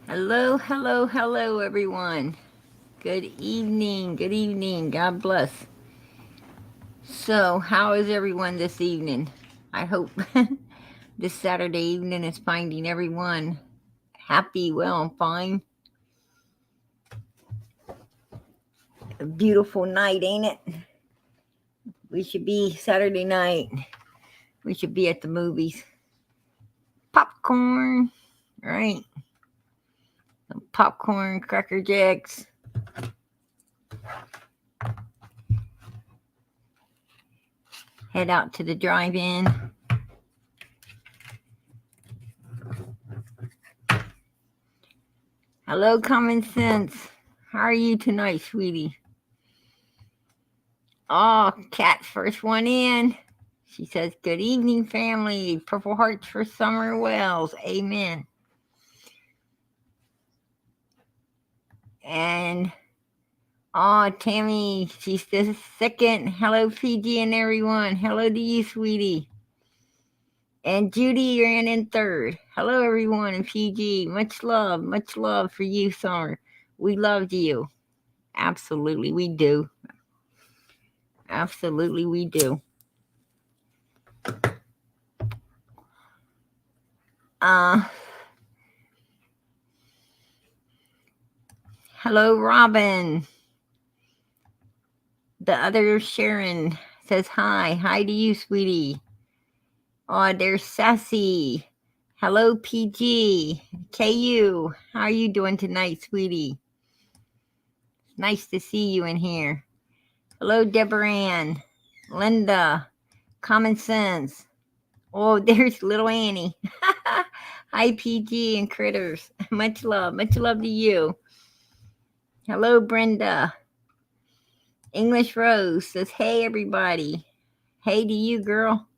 Hello, hello, hello, everyone. Good evening, good evening. God bless. So, how is everyone this evening? I hope this Saturday evening is finding everyone happy, well, and fine. A beautiful night, ain't it? We should be Saturday night. We should be at the movies. Popcorn, right? Some popcorn, Cracker Jacks. Head out to the drive-in. Hello, Common Sense. How are you tonight, sweetie? Oh, Cat, first one in. She says, "Good evening, family. Purple hearts for Summer Wells. Amen." And Tammy, she's the second. Hello, Fiji and everyone. Hello to you, sweetie. And Judy, you're in third. Hello, everyone in Fiji. Much love for you, Summer. We loved you. Absolutely, we do. Absolutely, we do. Hello, Robin. The other Sharon says hi. Hi to you, sweetie. Oh, there's Sassy. Hello, PG. KU. How are you doing tonight, sweetie? Nice to see you in here. Hello, Deborah Ann. Linda. Common Sense. Oh, there's little Annie. Hi, PG and Critters. Much love to you. Hello, Brenda. English Rose says, "Hey, everybody." Hey to you, girl.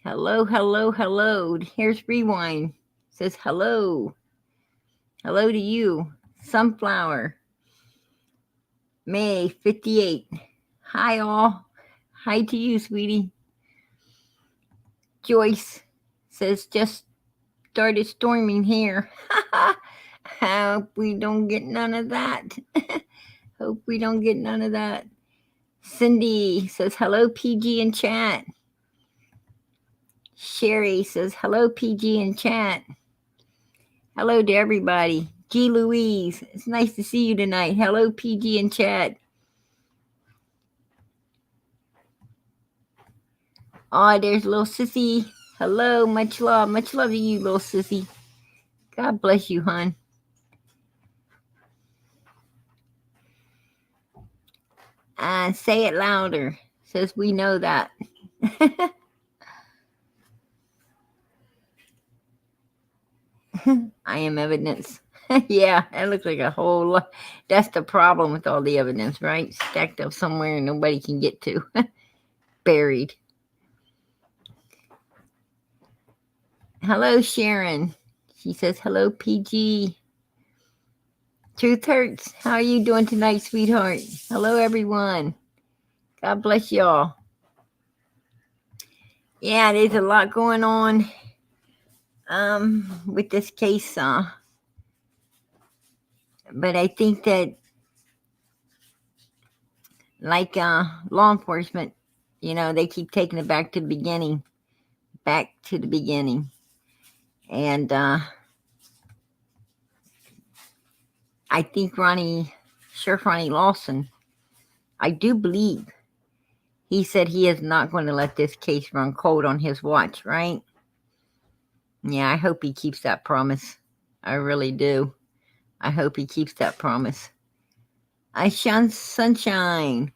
Hello, hello, hello. Here's Rewind. Says hello. Hello to you. Sunflower. May 58. Hi, all. Hi to you, sweetie. Joyce says, "Just started storming here." Hope we don't get none of that. Hope we don't get none of that. Cindy says, "Hello, PG in chat." Sherry says, "Hello, PG in chat." Hello to everybody. G. Louise, it's nice to see you tonight. Hello, PG in chat. Oh, there's little sissy. Hello, much love to you, little sissy. God bless you, hon. Say it louder. Says we know that. I am evidence. Yeah, that looks like a whole lot. That's the problem with all the evidence, right? Stacked up somewhere and nobody can get to. Buried. Hello, Sharon. She says, "Hello, PG. Truth hurts. How are you doing tonight, sweetheart?" Hello, everyone. God bless y'all. Yeah, there's a lot going on with this case, but I think that, like law enforcement, they keep taking it back to the beginning, and I think Sheriff Ronnie Lawson, I do believe he said he is not going to let this case run cold on his watch, right? Yeah, I hope he keeps that promise. I really do. I hope he keeps that promise. I shun sunshine.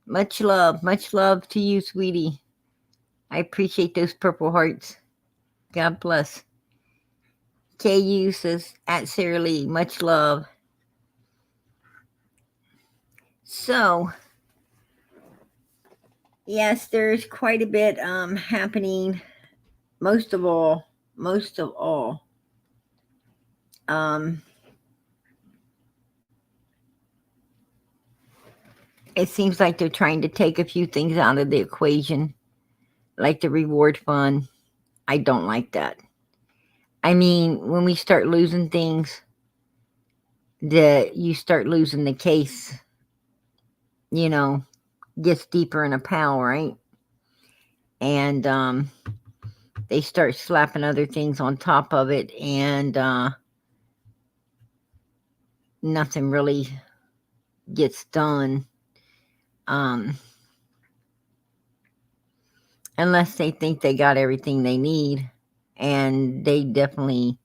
Much love to you, sweetie. I appreciate those purple hearts. God bless. KU says, at Sarah Lee, much love. So, yes, there's quite a bit happening. Most of all, it seems like they're trying to take a few things out of the equation, like the reward fund. I don't like that. I mean, when we start losing things, you start losing the case, you know, gets deeper in a pile, right? And they start slapping other things on top of it, and nothing really gets done, um, unless they think they got everything they need, and they definitely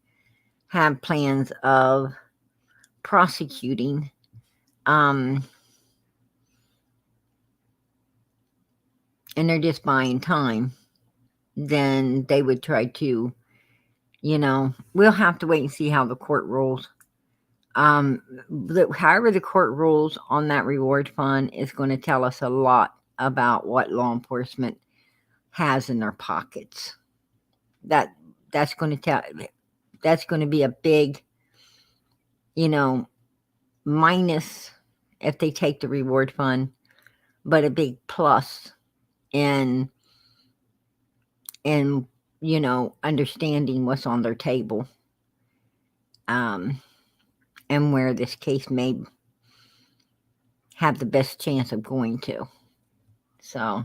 have plans of prosecuting. Um, and they're just buying time. Then they would try to, we'll have to wait and see how the court rules. However, the court rules on that reward fund is going to tell us a lot about what law enforcement has in their pockets. That's going to tell. That's going to be a big, you know, minus if they take the reward fund, but a big plus in understanding what's on their table, and where this case may have the best chance of going to. So,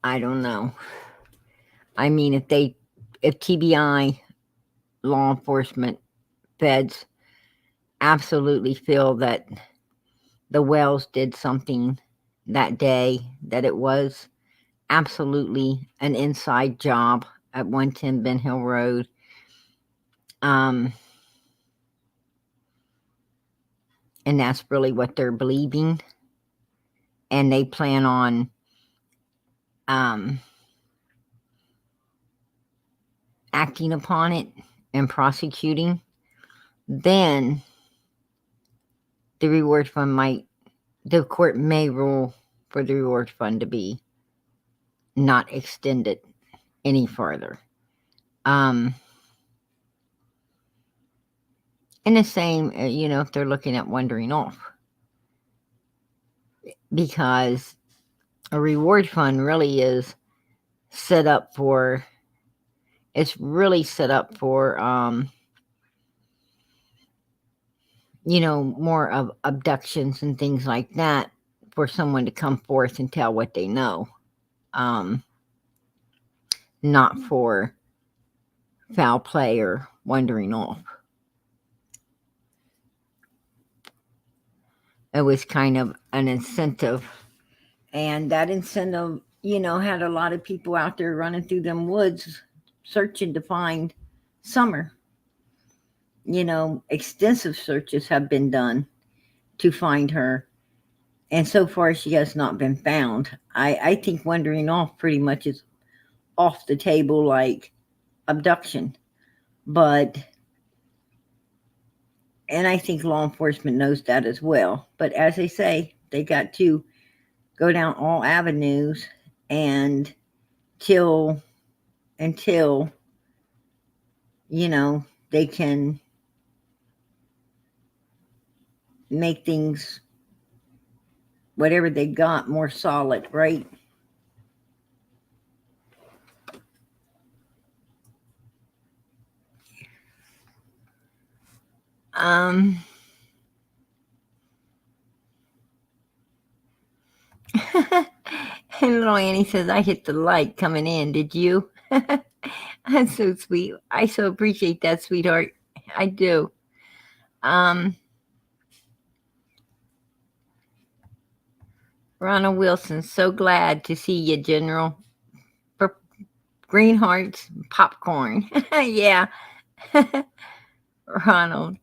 I don't know. I mean, if TBI, law enforcement, feds absolutely feel that the Wells did something that day, that it was absolutely an inside job at 110 Ben Hill Road, and that's really what they're believing, and they plan on acting upon it and prosecuting, then the court may rule for the reward fund to be not extended any further. And the same, if they're looking at wandering off, because a reward fund really is set up for, more of abductions and things like that, for someone to come forth and tell what they know, not for foul play or wandering off. It was kind of an incentive, and that incentive, had a lot of people out there running through them woods searching to find Summer. Extensive searches have been done to find her, and so far she has not been found. I think wandering off pretty much is off the table like abduction, and I think law enforcement knows that as well. But as they say, they got to go down all avenues and until they can make things, whatever they got, more solid, right? And little Annie says, I hit the like coming in. Did you? That's so sweet. I so appreciate that, sweetheart. I do. Ronald Wilson, so glad to see you, General. Green hearts, popcorn. Yeah. Ronald.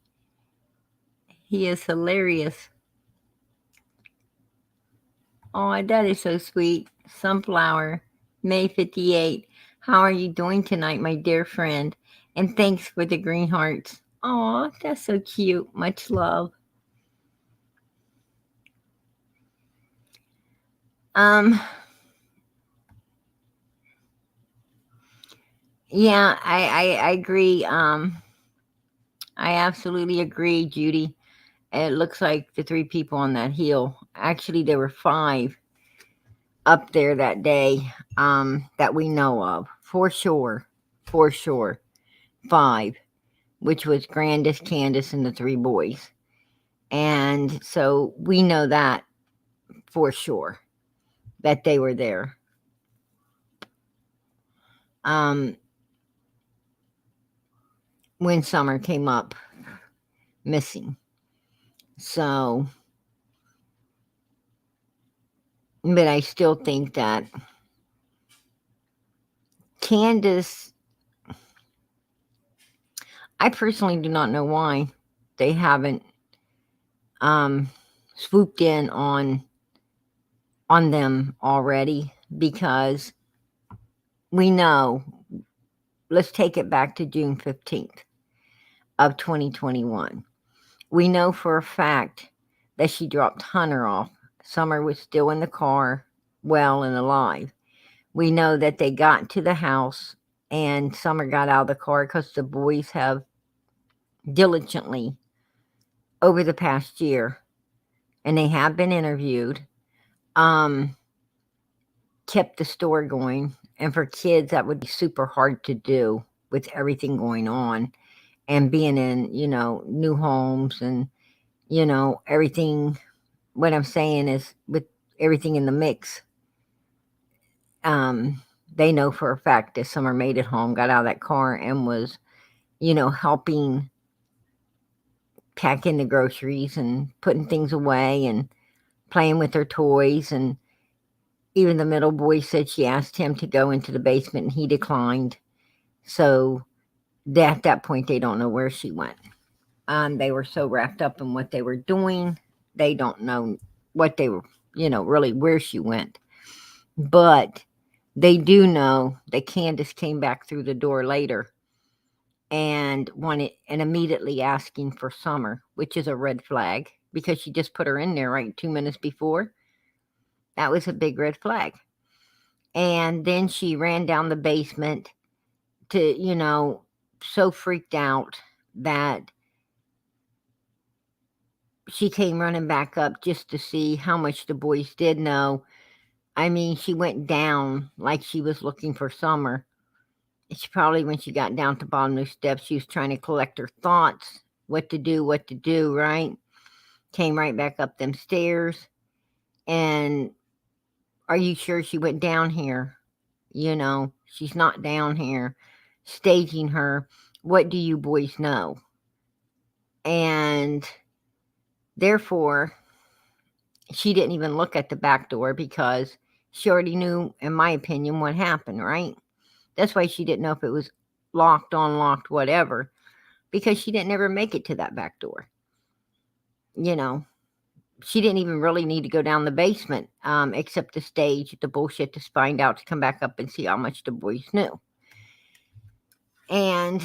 He is hilarious. Oh, that is so sweet. Sunflower, May 58. How are you doing tonight, my dear friend? And thanks for the green hearts. Oh, that's so cute. Much love. Yeah, I agree. I absolutely agree, Judy. It looks like the 3 people on that hill. Actually, there were 5 up there that day, that we know of. for sure. For sure. 5, which was Candus, Candus, and the 3 boys. And so we know that for sure, that they were there. When Summer came up missing. So, but I still think that Candus, I personally do not know why they haven't swooped in on them already, because we know, let's take it back to June 15th of 2021. We know for a fact that she dropped Hunter off. Summer was still in the car, well and alive. We know that they got to the house and Summer got out of the car because the boys have diligently over the past year, and they have been interviewed, kept the store going. And for kids, that would be super hard to do with everything going on and being in, new homes and, everything. What I'm saying is, with everything in the mix, they know for a fact that Summer made it home, got out of that car, and was, helping pack in the groceries and putting things away and playing with her toys. And even the middle boy said she asked him to go into the basement and he declined. So at that point, they don't know where she went. They were so wrapped up in what they were doing, they don't know what they were, really where she went. But they do know that Candus came back through the door later and immediately asking for Summer, which is a red flag because she just put her in there right 2 minutes before. That was a big red flag. And then she ran down the basement to, so freaked out that she came running back up just to see how much the boys did know. I mean, she went down like she was looking for Summer. She probably, when she got down to the bottom of the steps, she was trying to collect her thoughts, what to do, right? Came right back up them stairs. And are you sure she went down here? She's not down here. Staging her. What do you boys know? And therefore, she didn't even look at the back door because she already knew, in my opinion, what happened, right? That's why she didn't know if it was locked, unlocked, whatever, because she didn't ever make it to that back door. She didn't even really need to go down the basement, except to stage the bullshit to find out, to come back up and see how much the boys knew. And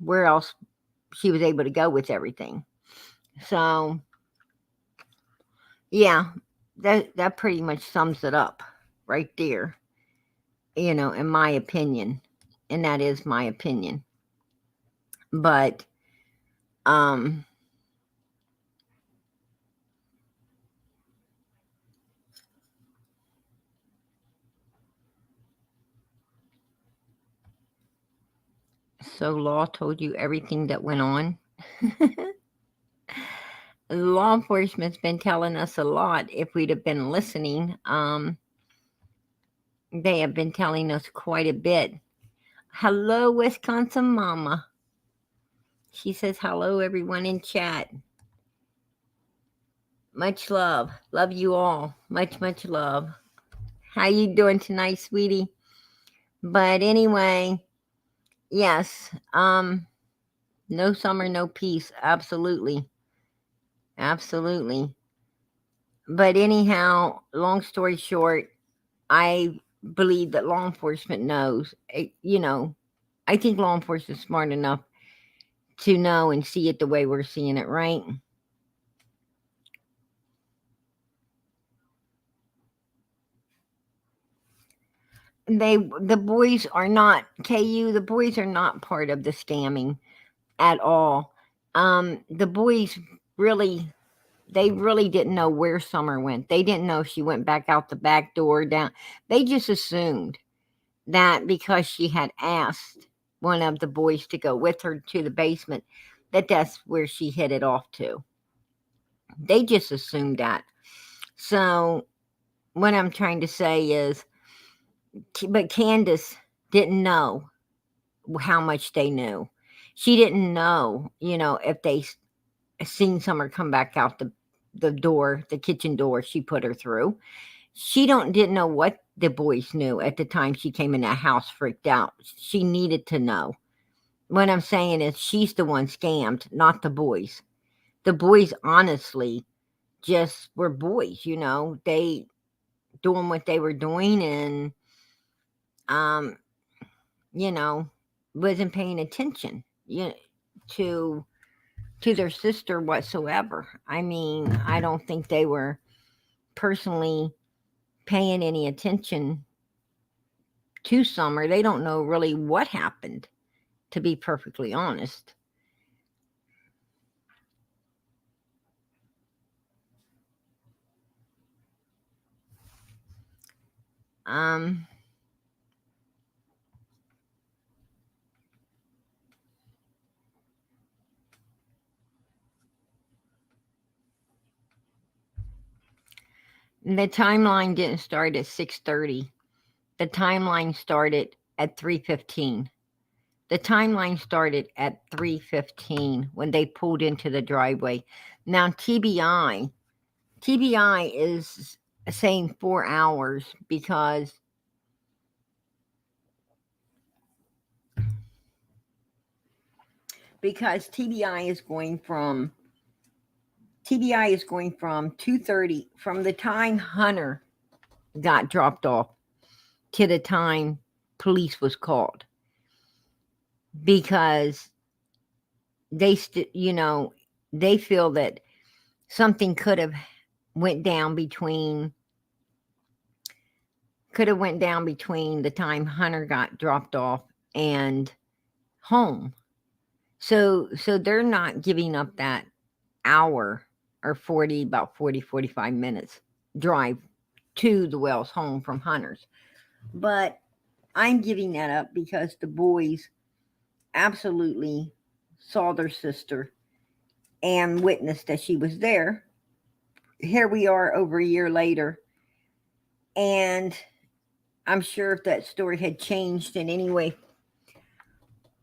where else she was able to go with everything. So, yeah, that pretty much sums it up right there, in my opinion. And that is my opinion. But, so Law told you everything that went on. Law enforcement's been telling us a lot. If we'd have been listening, they have been telling us quite a bit. Hello, Wisconsin Mama. She says hello, everyone in chat. Much love. Love you all. Much, much love. How you doing tonight, sweetie? But anyway, yes. No Summer, no peace. Absolutely. Absolutely. But anyhow, long story short, I believe that law enforcement knows. I think law enforcement is smart enough to know and see it the way we're seeing it, right? The boys are not, KU, the boys are not part of the scamming at all. The boys they really didn't know where Summer went. They didn't know if she went back out the back door, down. They just assumed that because she had asked one of the boys to go with her to the basement, that's where she hit it off to. They just assumed that. So what I'm trying to say is, but Candus didn't know how much they knew. She didn't know, if they seen Summer come back out the door, the kitchen door she put her through. She didn't know what the boys knew at the time she came in that house freaked out. She needed to know. What I'm saying is she's the one scammed, not the boys. The boys honestly just were boys, they doing what they were doing and um you know wasn't paying attention to their sister whatsoever. I mean, I don't think they were personally paying any attention to Summer. They don't know really what happened, to be perfectly honest. Um the timeline didn't start at 6:30. The timeline started at 3:15. The timeline started at 3:15 when they pulled into the driveway. Now TBI is saying 4 hours because TBI is going from 2:30, from the time Hunter got dropped off to the time police was called, because they they feel that something went down between went down between the time Hunter got dropped off and home. So they're not giving up that hour or 45 minutes drive to the Wells home from Hunter's. But I'm giving that up because the boys absolutely saw their sister and witnessed that she was there. Here we are over a year later, and I'm sure if that story had changed in any way,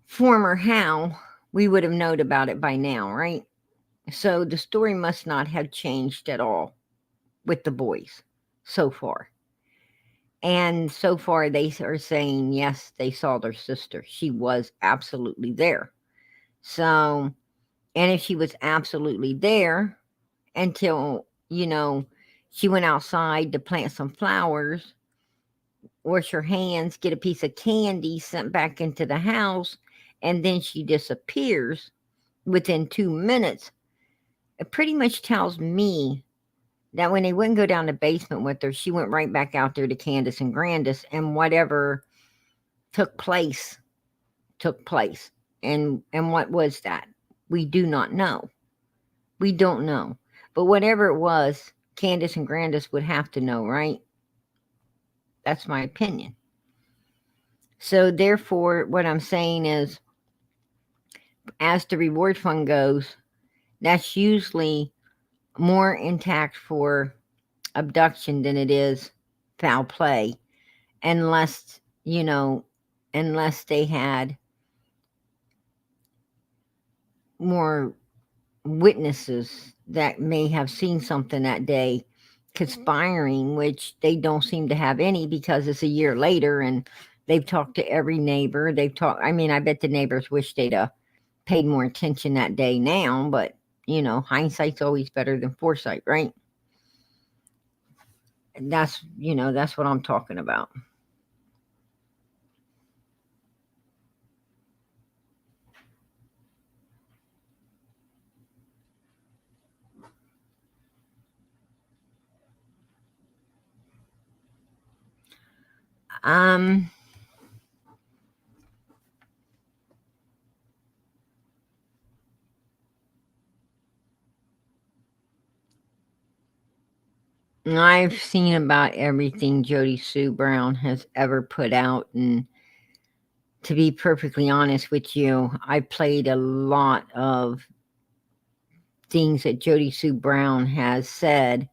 form, or how, we would have known about it by now, right? So the story must not have changed at all with the boys so far. And so far, they are saying, yes, they saw their sister. She was absolutely there. So, and if she was absolutely there until, she went outside to plant some flowers, wash her hands, get a piece of candy sent back into the house, and then she disappears within 2 minutes, it pretty much tells me that when they wouldn't go down the basement with her, she went right back out there to Candus and Grandis, and whatever took place took place. And what was that? We do not know. We don't know. But whatever it was, Candus and Grandis would have to know, right? That's my opinion. So therefore, what I'm saying is, as the reward fund goes, that's usually more intact for abduction than it is foul play, unless unless they had more witnesses that may have seen something that day conspiring, which they don't seem to have any, because it's a year later and they've talked to every neighbor. I mean, I bet the neighbors wish they'd paid more attention that day now, but hindsight's always better than foresight, right? And that's what I'm talking about. Um, I've seen about everything Jody Sue Brown has ever put out, and to be perfectly honest with you, I played a lot of things that Jody Sue Brown has said,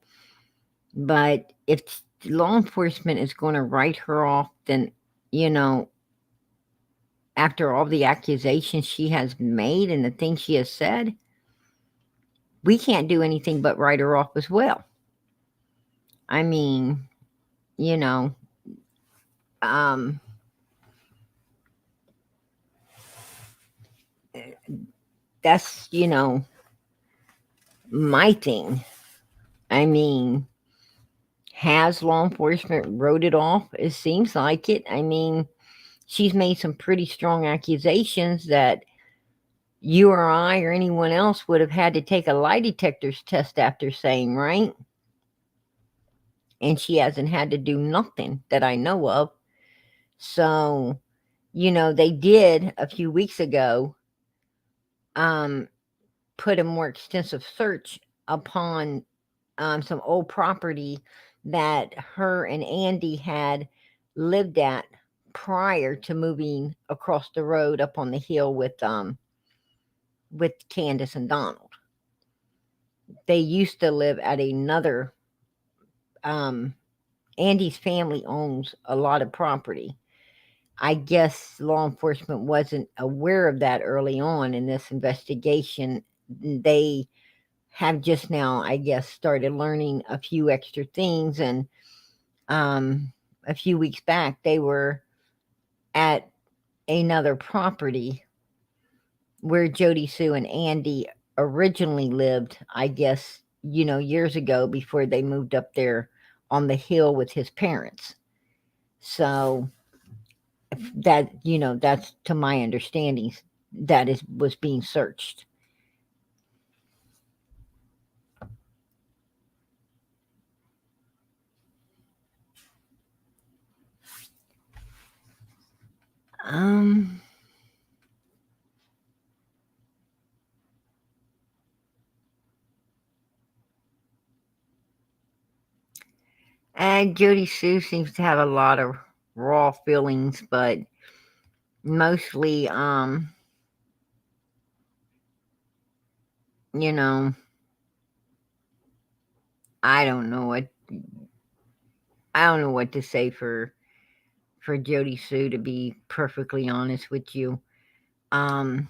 but if law enforcement is going to write her off, then, you know, after all the accusations she has made and the things she has said, we can't do anything but write her off as well. I mean, you know, um, that's, my thing. I mean, has law enforcement wrote it off? It seems like it. I mean, she's made some pretty strong accusations that you or I or anyone else would have had to take a lie detector's test after saying, right? And she hasn't had to do nothing that I know of. So, they did a few weeks ago um, put a more extensive search upon some old property that her and Andy had lived at prior to moving across the road up on the hill with Candus and Donald. They used to live at another. Andy's family owns a lot of property. I guess law enforcement wasn't aware of that early on in this investigation. They have just now, I guess, started learning a few extra things. And a few weeks back, they were at another property where Jody Sue and Andy originally lived, I guess, years ago before they moved up there on the hill with his parents. So that's to my understanding that was being searched. Um, and Jody Sue seems to have a lot of raw feelings, but mostly, you know, I don't know what I don't know what to say for Jody Sue, to be perfectly honest with you. Um,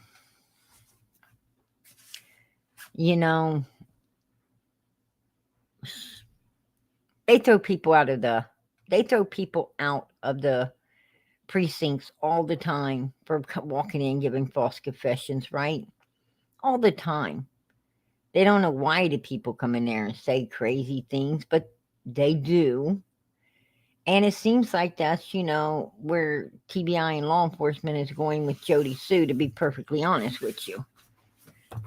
you know, they throw people out of the they throw people out of the precincts all the time for walking in giving false confessions, right? All the time. They don't know why do people come in there and say crazy things, but they do. And it seems like that's, where TBI and law enforcement is going with Jody Sue, to be perfectly honest with you.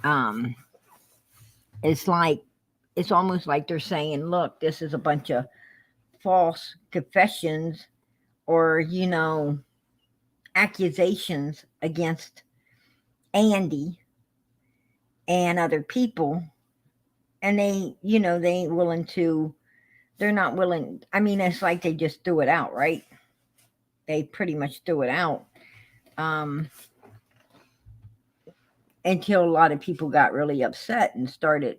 Um, it's like, it's almost like they're saying, look, this is a bunch of false confessions or, accusations against Andy and other people. And they ain't willing to, they're not willing. I mean, it's like they just threw it out, right? They pretty much threw it out. Um, until a lot of people got really upset and started,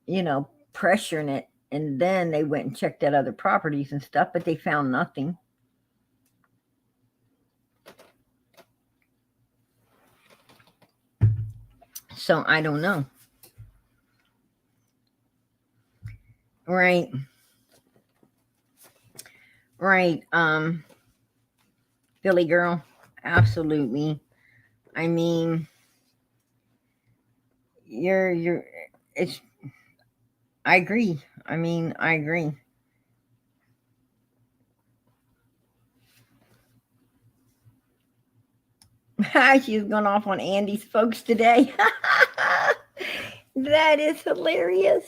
pressuring it. And then they went and checked out other properties and stuff, but they found nothing. So I don't know. Right. Right. Philly girl. Absolutely. I mean, you're it's I agree. I mean, I agree. She's gone off on Andy's folks today. That is hilarious.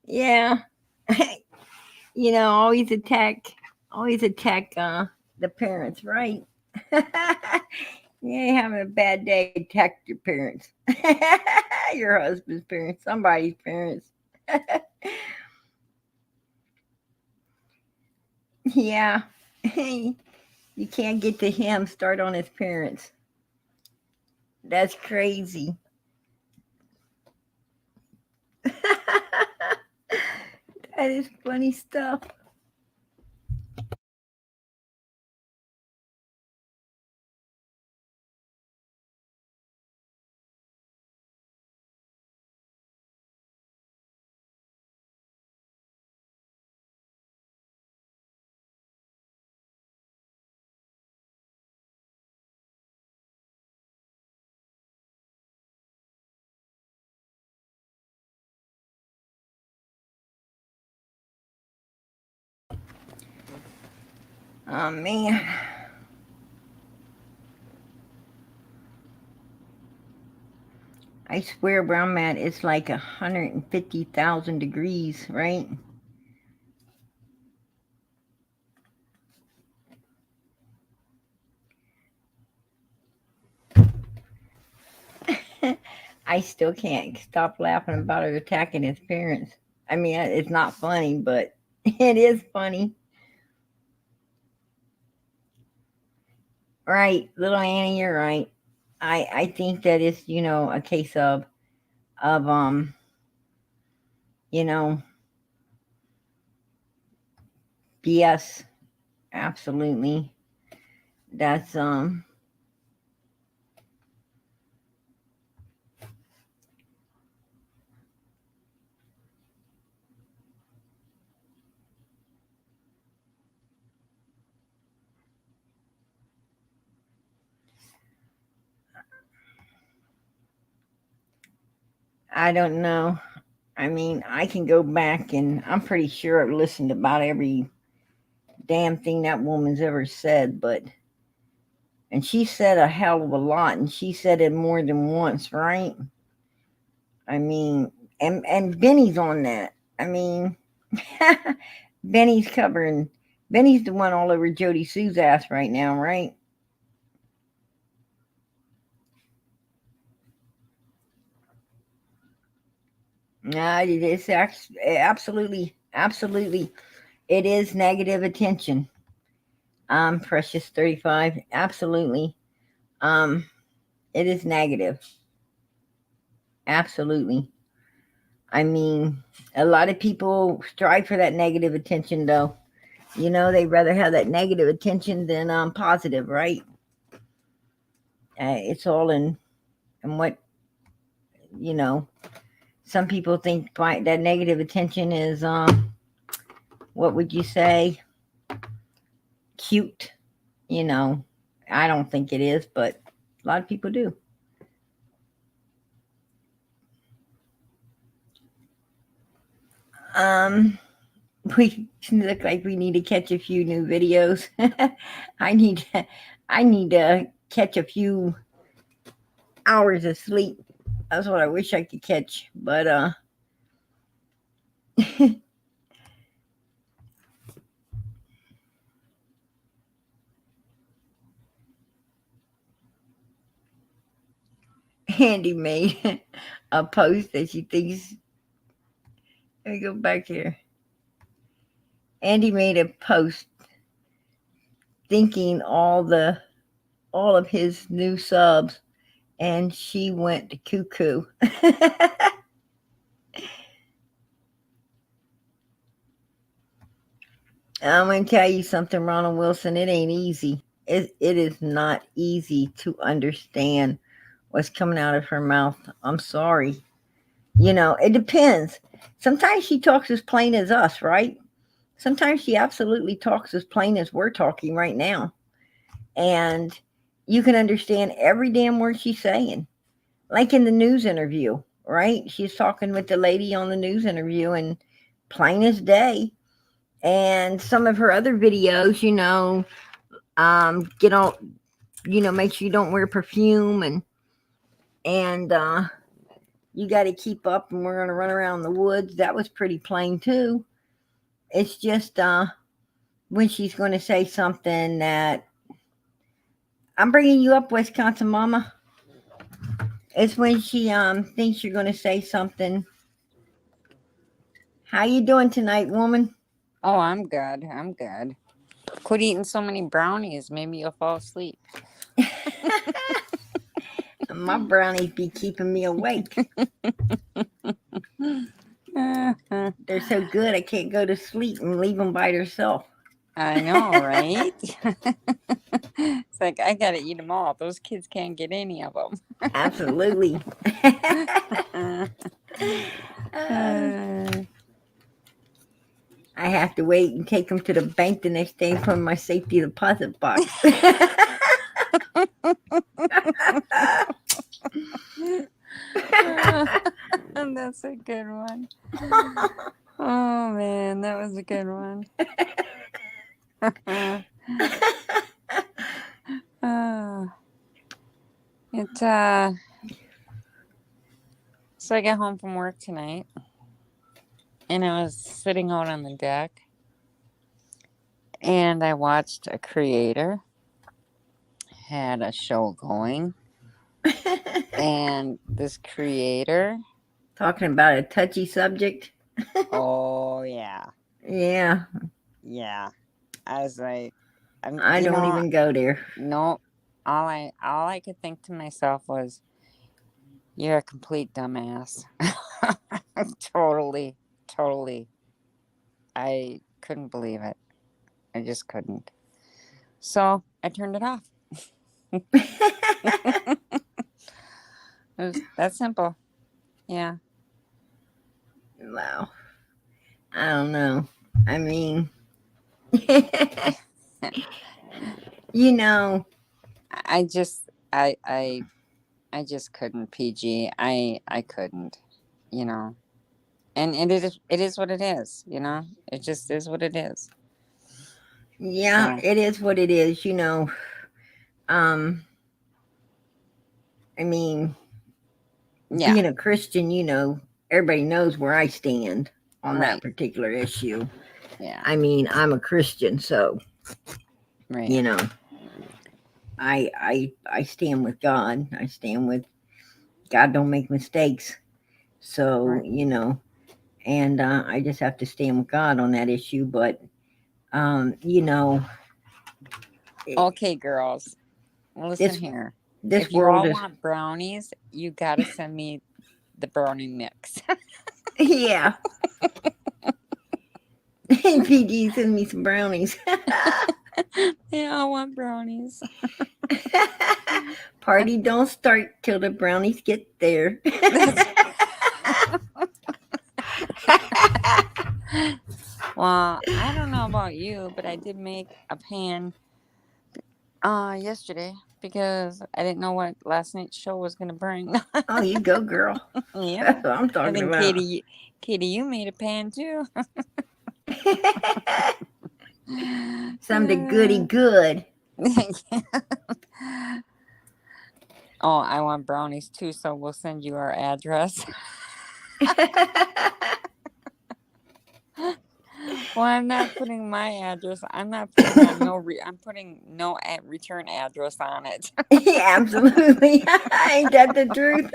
Yeah. Always attack the parents, right? You ain't having a bad day, attack your parents. Your husband's parents, somebody's parents. Yeah. You can't get to him, start on his parents. That's crazy. That is funny stuff. Oh man. I swear where I'm at it's like 150,000 degrees, right? I still can't stop laughing about her attacking his parents. I mean, it's not funny, but it is funny. Right, little Annie, you're right. I think that it's, a case of you know, BS. Absolutely. That's. I don't know. I mean, I can go back and I'm pretty sure I've listened to about every damn thing that woman's ever said, but and she said a hell of a lot, and she said it more than once, right? I mean, and Benny's on that. I mean, Benny's covering. Benny's the one all over Jody Sue's ass right now, right? It's absolutely, absolutely. It is negative attention. Precious 35. Absolutely. Um, it is negative. Absolutely. I mean, a lot of people strive for that negative attention, though. They'd rather have that negative attention than positive, right? It's all in what you know. Some people think that negative attention is what would you say, cute. You know, I don't think it is, but a lot of people do. Um, we look like we need to catch a few new videos. I need to, I need to catch a few hours of sleep. That's what I wish I could catch. But Andy made a post that she thinks. Let me go back here. Andy made a post thinking all of his new subs, and she went cuckoo. I'm gonna tell you something, Ronald Wilson. It ain't easy. It is not easy to understand what's coming out of her mouth. I'm sorry. It depends. Sometimes she talks as plain as us, right? Sometimes she absolutely talks as plain as we're talking right now. And you can understand every damn word she's saying. Like in the news interview, right? She's talking with the lady on the news interview and plain as day. And some of her other videos, get all, make sure you don't wear perfume and you got to keep up and we're going to run around the woods. That was pretty plain too. It's just when she's going to say something that I'm bringing you up, Wisconsin mama. It's when she thinks you're going to say something How you doing tonight, woman? Oh, I'm good. I'm good. Quit eating so many brownies. Maybe you'll fall asleep. My brownies be keeping me awake. They're so good I can't go to sleep and leave them by themselves. I know, right? It's like, I gotta eat them all. Those kids can't get any of them. Absolutely. I have to wait and take them to the bank the next day and put 'em in my safety deposit box. That's a good one. Oh man, that was a good one. So I got home from work tonight, and I was sitting out on the deck, and I watched a creator had a show going, and this creator, Talking about a touchy subject. oh yeah, Yeah, I was like, I don't even go there. no, all I could think to myself was, you're a complete dumbass. Totally. I couldn't believe it. I just couldn't. So I turned it off. It was that simple. Yeah. Wow. I don't know. I mean, you know, I just couldn't, PG. I couldn't, you know. And it is what it is, you know. It just is what it is. yeah, So, it is what it is, you know. Um, I mean, yeah. being a Christian, you know, everybody knows where I stand on that Right. particular issue. Yeah. I mean, I'm a Christian, so Right. you know, I stand with God. I stand with God. Don't make mistakes. So Right. you know, and I just have to stand with God on that issue. But you know, Okay, girls. Listen this here. this If you world all is want brownies, you gotta send me the brownie mix. yeah. PG, send me some brownies. They all want brownies. Party don't start till the brownies get there. Well, I don't know about you, but I did make a pan yesterday because I didn't know what last night's show was gonna bring. Oh, you go, girl. Yeah. That's what I'm I talking think about. Katie, you made a pan too. Something goody good. Oh, I want brownies too, so we'll send you our address. Well, I'm not putting my address. I'm not putting on I'm putting no return address on it. Yeah, absolutely. Ain't that the truth?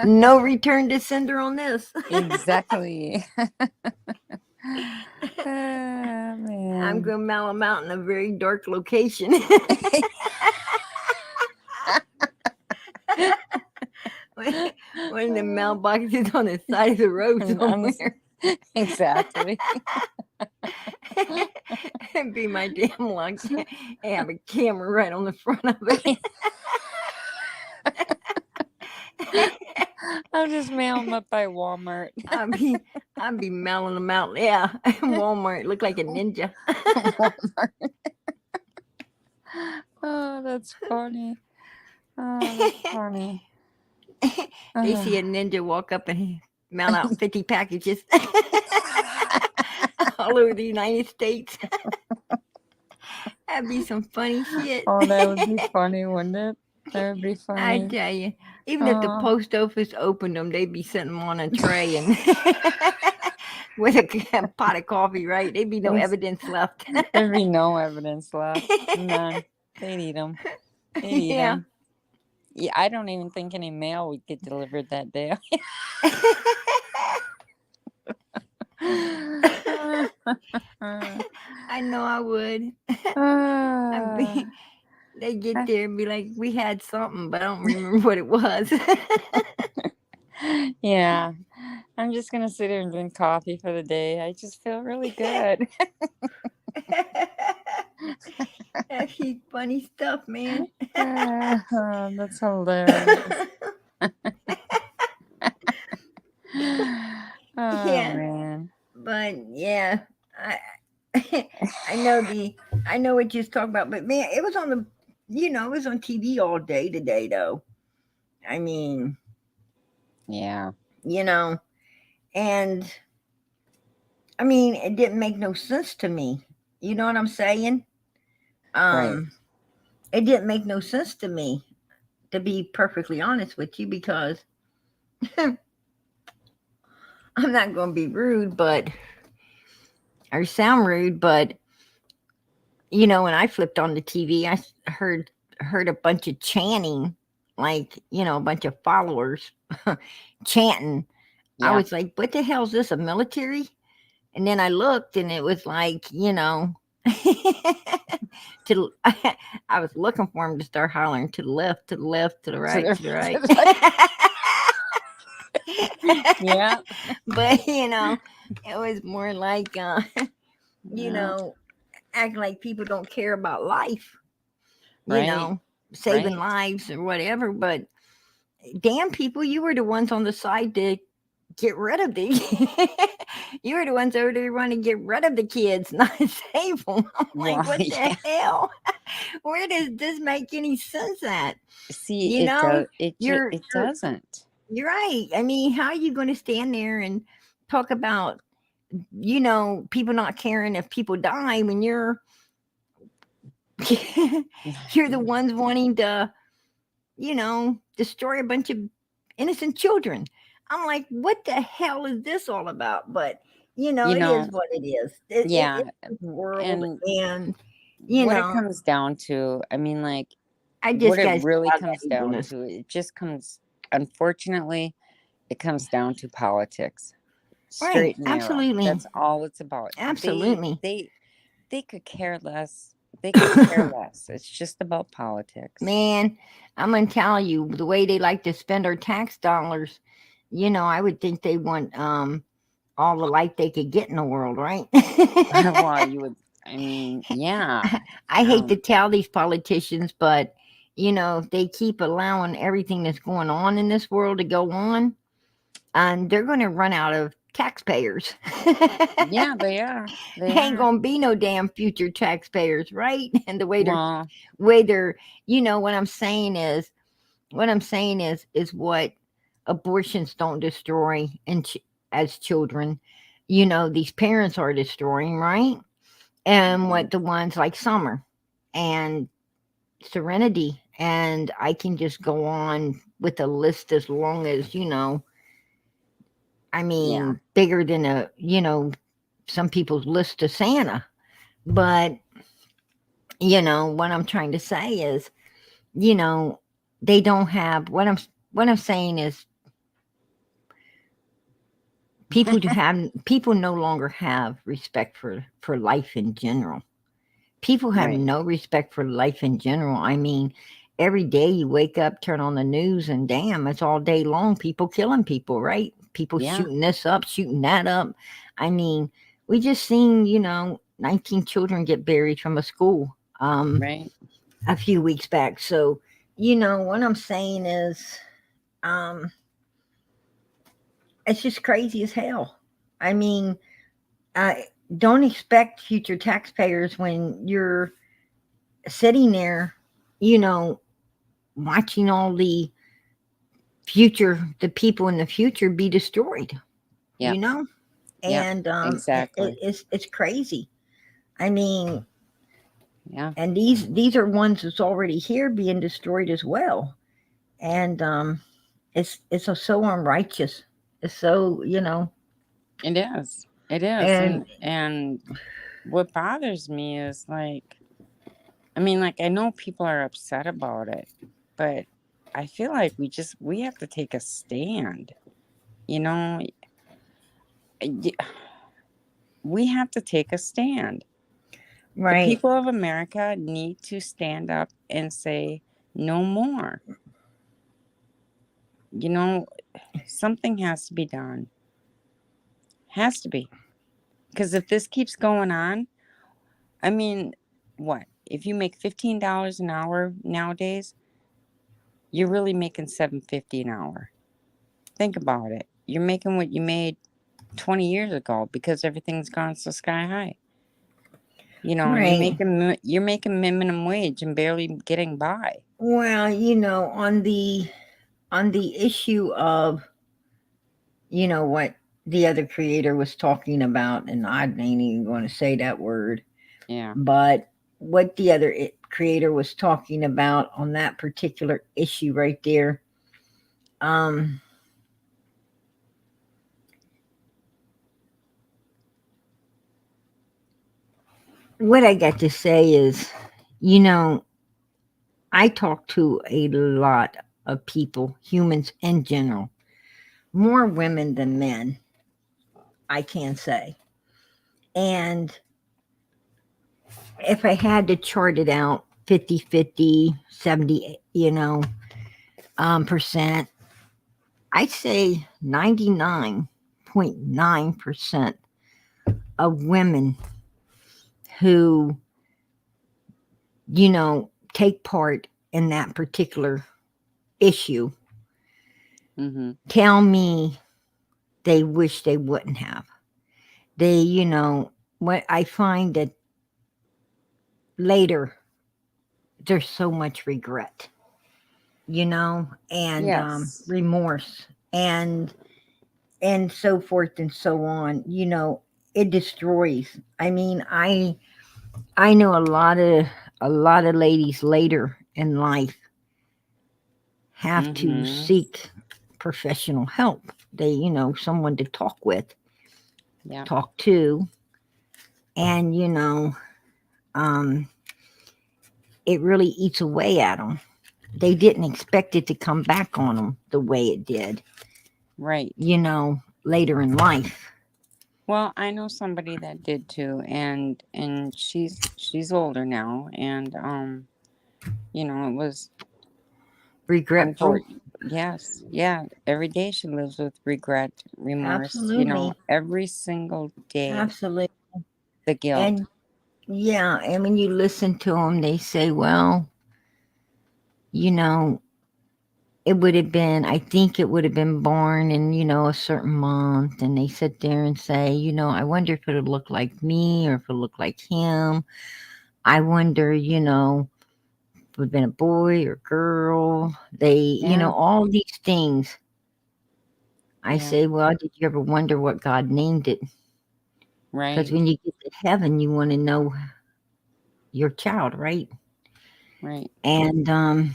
No return to sender on this. Exactly. I'm Man. going to mail them out in a very dark location. One of the mailboxes on the side of the road somewhere. Exactly. It'd be my damn luck. And have a camera right on the front of it. I'll just mail them up by Walmart. I'd be mailing them out. Yeah, Walmart look like a ninja. Walmart. Oh, that's funny. Oh, that's funny. They see a ninja walk up and mail out 50 packages all over the United States. That'd be some funny shit. Oh, that would be funny, wouldn't it? That would be funny. I tell you, even if the post office opened them, they'd be sitting them on a tray and with a pot of coffee, right? There'd be no evidence left. There'd be no evidence left. None. They'd eat them. They'd eat them. Yeah, I don't even think any mail would get delivered that day. I know I would. I'd Ah, be, they get there and be like, "We had something, but I don't remember what it was." yeah, I'm just gonna sit here and drink coffee for the day. I just feel really good. That's funny stuff, man. That's hilarious. Oh Yeah, man. but yeah, I I know I know what you're talking about, but man, it was on the it was on TV all day today though. I mean, Yeah. you know, and I mean, it didn't make no sense to me. You know what I'm saying? Right. Um, it didn't make no sense to me, to be perfectly honest with you, because I'm not going to be rude, but or sound rude, but when I flipped on the TV, I heard a bunch of chanting, like a bunch of followers chanting. I Yeah. was like, "What the hell is this? A military?" And then I looked, and it was like, to I was looking for him to start hollering to the left, to the left, to the To right, the, to the to right. the right. Yeah. But it was more like you Yeah. know, acting like people don't care about life, you Right. know, saving Right. lives or whatever. But damn, people, you were the ones on the side to get rid of the. You were the ones over there wanting to get rid of the kids, not save them. I'm like, Well, what the yeah. hell? Where does this make any sense at? See, You it know, does. you're It you're doesn't. you're right. I mean, how are you going to stand there and talk about people not caring if people die when you're you're the ones wanting to destroy a bunch of innocent children. I'm like, what the hell is this all about? But You it is know, what it is. yeah. It's the world, And and you what it know, comes down to, I mean, like, I what just it got to really out of that comes down evilness. to, it just comes, unfortunately, it comes down to politics. Right? Straight and narrow. Absolutely, That's all it's about. absolutely. They could care less. They could care less. It's just about politics. Man, I'm gonna tell you the way they like to spend our tax dollars. I would think they want all the light they could get in the world, right? Well, you would. I mean, yeah. I hate to Um, tell these politicians, but if they keep allowing everything that's going on in this world to go on, and they're going to run out of taxpayers. yeah, they are. They Ain't are. going to be no damn future taxpayers, right? And the Well, way they're, what I'm saying is what abortions don't destroy as children. These parents are destroying, right? And right. what the ones like Summer and Serenity, and I can just go on with a list as long as I Yeah. mean, bigger than some people's list to Santa. But what I'm trying to say is, you know, they don't have what I'm saying is people no longer have respect for life in general. People have Right. no respect for life in general. I mean, every day you wake up, turn on the news, and damn, it's all day long people killing people, right? People Yeah. shooting this up, shooting that up. I mean, we just seen, 19 children get buried from a school Right. a few weeks back. So, what I'm saying is, um, it's just crazy as hell. I mean, I don't expect future taxpayers when you're sitting there, you know, watching all the people in the future be destroyed, Yep. Yep. and Exactly. it's crazy. I mean, Yeah. and these are ones that's already here being destroyed as well, and it's so unrighteous. It's so It is. It is. and And what bothers me is like, I mean, like, I know people are upset about it, but I feel like we have to take a stand. You know, Y- we have to take a stand. The Right. people of America need to stand up and say, no more. You know, something has to be done. Has to be. Because if this keeps going on, I mean, what? If you make $15 an hour nowadays, you're really making $7.50 an hour. Think about it. You're making what you made 20 years ago because everything's gone so sky high. You know, Right. you're making minimum wage and barely getting by. Well, on the issue of, what the other creator was talking about, and I ain't even going to say that word, Yeah. but what the other creator was talking about on that particular issue right there, um, what I got to say is, you know, I talk to a lot of people, humans in general, more women than men, I can say. And if I had to chart it out 50-50, 70, percent, I'd say 99.9% of women who, take part in that particular issue Mm-hmm. tell me they wish they wouldn't have. They, what I find that later there's so much regret, and Yes. remorse, and so forth and so on. It destroys. I mean, I know a lot of ladies later in life have to Mm-hmm. seek professional help. They, someone to talk with, Yeah. talk to, and um, it really eats away at them. They didn't expect it to come back on them the way it did, Right. later in life. Well, I know somebody that did too, and she's older now, and it was Regretful. unfortunate. Yes, yeah. Every day she lives with regret, remorse. Absolutely. Every single day, Absolutely. the guilt. And yeah, and when you listen to them, they say, well, you know, it would have been, I think it would have been born in, a certain month. And they sit there and say, I wonder if it'll look like me or if it'll look like him. I wonder, if it would have been a boy or girl. They, Yeah, all these things. I yeah. say, well, did you ever wonder what God named it? Because Right, when you get to heaven, you want to know your child, right? right. And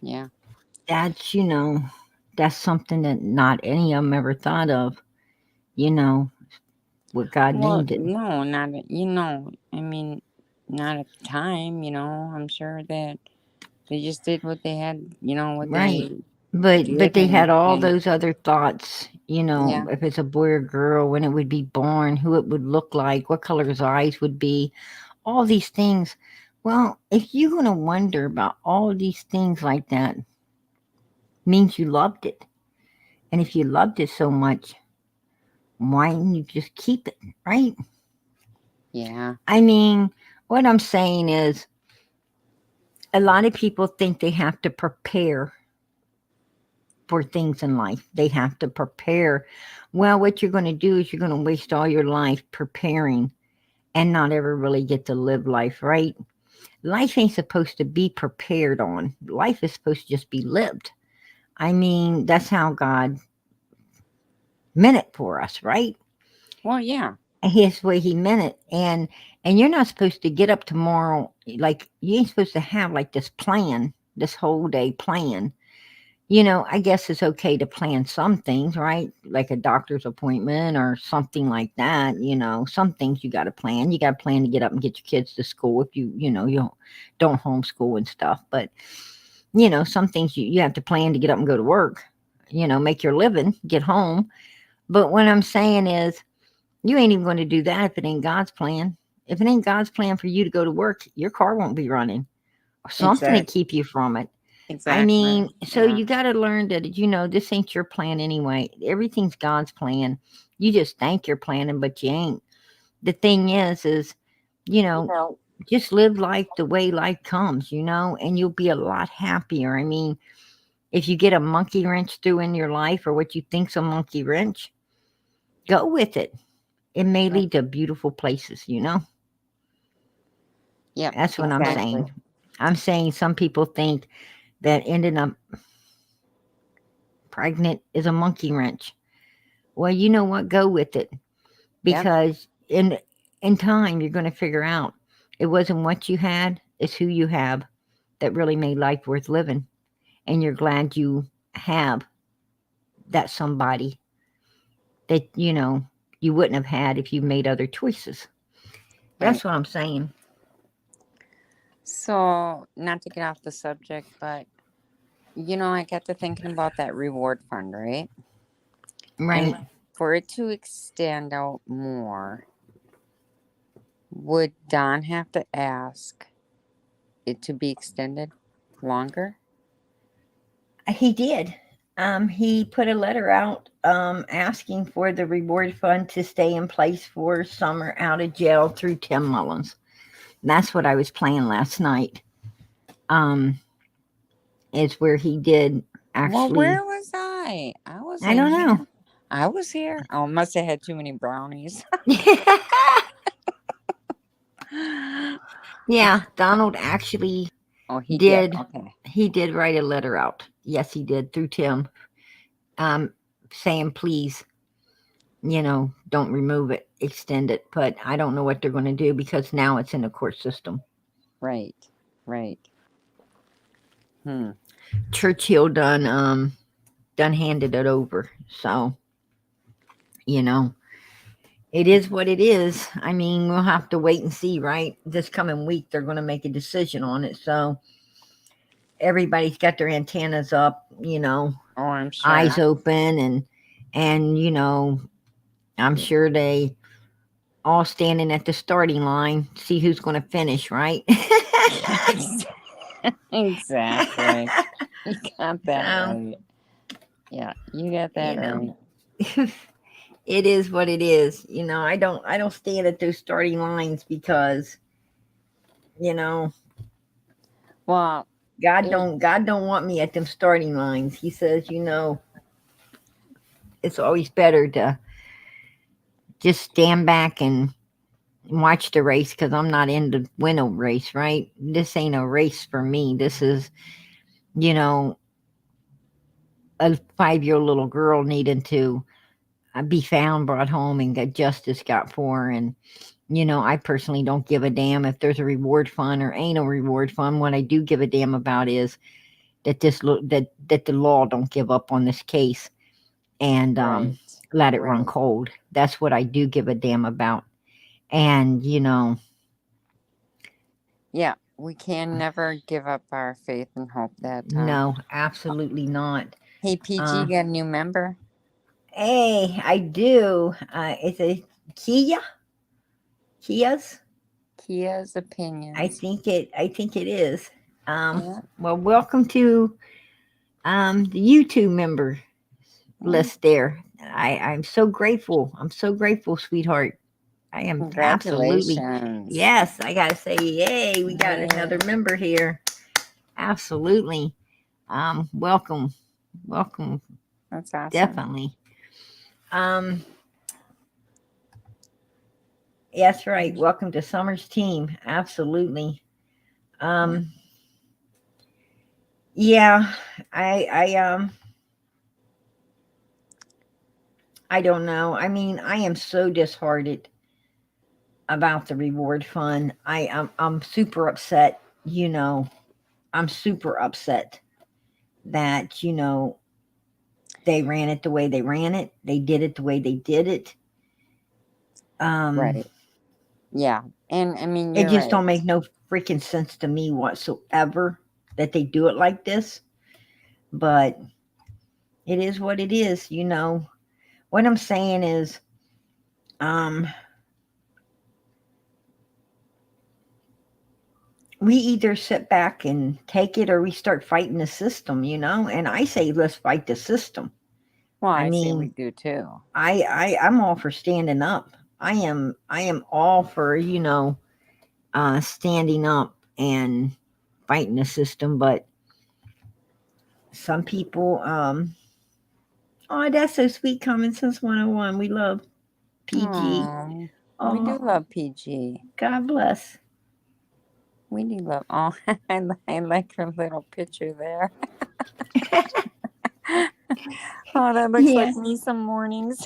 Yeah. that's, that's something that not any of them ever thought of, you know, what God Well, named it. no, not I mean, not at the time. I'm sure that they just did what they had. What Right. they But did, they had all and those other thoughts, yeah, if it's a boy or girl, when it would be born, who it would look like, what color his eyes would be, all these things. Well, if you're going to wonder about all these things like that, means you loved it. And if you loved it so much, why didn't you just keep it, right? yeah. I mean, what I'm saying is a lot of people think they have to prepare for things in life. They have to prepare. Well, what you're going to do is you're going to waste all your life preparing and not ever really get to live life, right? Life ain't supposed to be prepared on. Life is supposed to just be lived. I mean, that's how God meant it for us, right? Well, yeah, His way he meant it. And you're not supposed to get up tomorrow, like you ain't supposed to have like this plan, this whole day plan. I guess it's okay to plan some things, right? Like a doctor's appointment or something like that. Some things you got to plan. You got to plan to get up and get your kids to school if you don't homeschool and stuff. But, some things you have to plan to get up and go to work, make your living, get home. But what I'm saying is, You ain't even going to do that if it ain't God's plan. If it ain't God's plan for you to go to work, your car won't be running. Or something to Exact. keep you from it. I Exactly. mean, so Yeah. you got to learn that, this ain't your plan anyway. Everything's God's plan. You just think you're planning, but you ain't. The thing is, you You know, know. just live life the way life comes, and you'll be a lot happier. I mean, if you get a monkey wrench through in your life or what you think's a monkey wrench, go with it. It may Right. lead to beautiful places. Yep. That's what I'm Exactly. saying. I'm saying some people think that ending up pregnant is a monkey wrench. Well, you know what? Go with it Yep. because in time you're going to figure out it wasn't what you had, it's who you have that really made life worth living, and you're glad you have that somebody that you wouldn't have had if you made other choices. Right. That's what I'm saying. So, not to get off the subject, but I got to thinking about that reward fund, right? Right. And for it to extend out more, would Don have to ask it to be extended longer? He did. He put a letter out asking for the reward fund to stay in place for summer out of jail through Tim Mullins. And that's what I was playing last night. Um, it's where he did Well, actually. where was I? I was I in don't know. here. I was here. Oh, must have had too many brownies. Yeah, Donald actually Oh, he did. did. Okay. He did write a letter out. Yes, he did through Tim, um, saying please, don't remove it, extend it. But I don't know what they're going to do because now it's in the court system. Right. Right. Hmm. Churchill done handed it over. So you know it is what it is. I mean, we'll have to wait and see. Right, this coming week they're going to make a decision on it. So everybody's got their antennas up. Oh, I'm Eyes sure. open, and I'm sure they all standing at the starting line, see who's going to finish, right? Exactly. You got that So, right. Yeah, you got that you know, right. it is what it is. I don't stand at those starting lines because, you know, Well, God it don't God don't want me at them starting lines. He says, it's always better to just stand back and watch the race because I'm not in the win a race, right? This ain't a race for me. This is, you know, a 5-year-old little girl needing to be found, brought home, and get justice got for her. And I personally don't give a damn if there's a reward fund or ain't a reward fund. What I do give a damn about is that that the law don't give up on this case and right. let it run Right. cold. That's what I do give a damn about. And Yeah, we can never give up our faith and hope that no, absolutely not. Hey, PG, Uh, got a new member? hey, I do. It's a Kia. Kia's. Kia's I opinions. think it. I think it is. Yeah. Well, welcome to the YouTube member Well, list. There, I'm so grateful. I'm so grateful, sweetheart. I am absolutely. congratulations. Yes, I gotta say, yay! We got another Yay. member here. Absolutely. Welcome, welcome. That's awesome. Definitely. Um, yes, right. Welcome to Summer's team. Absolutely. Yeah. Um, yeah, I don't know. I mean, I am so disheartened about the reward fund. I'm super upset. I'm super upset that they ran it the way they ran it. They did it the way they did it. Um, Right. Yeah. And I mean, it you're just right. don't make no freaking sense to me whatsoever that they do it like this. But it is what it is. What I'm saying is, um, we either sit back and take it or we start fighting the system, and I say let's fight the system. Well, I I say we mean, do too. I'm all for standing up. I am all for, standing up and fighting the system, but some people, oh, that's so sweet. Common Sense 101. We love PG. Oh, we do Oh, love PG. God bless. We do love. Oh, I like her little picture there. Oh, that looks Yeah. like me some mornings.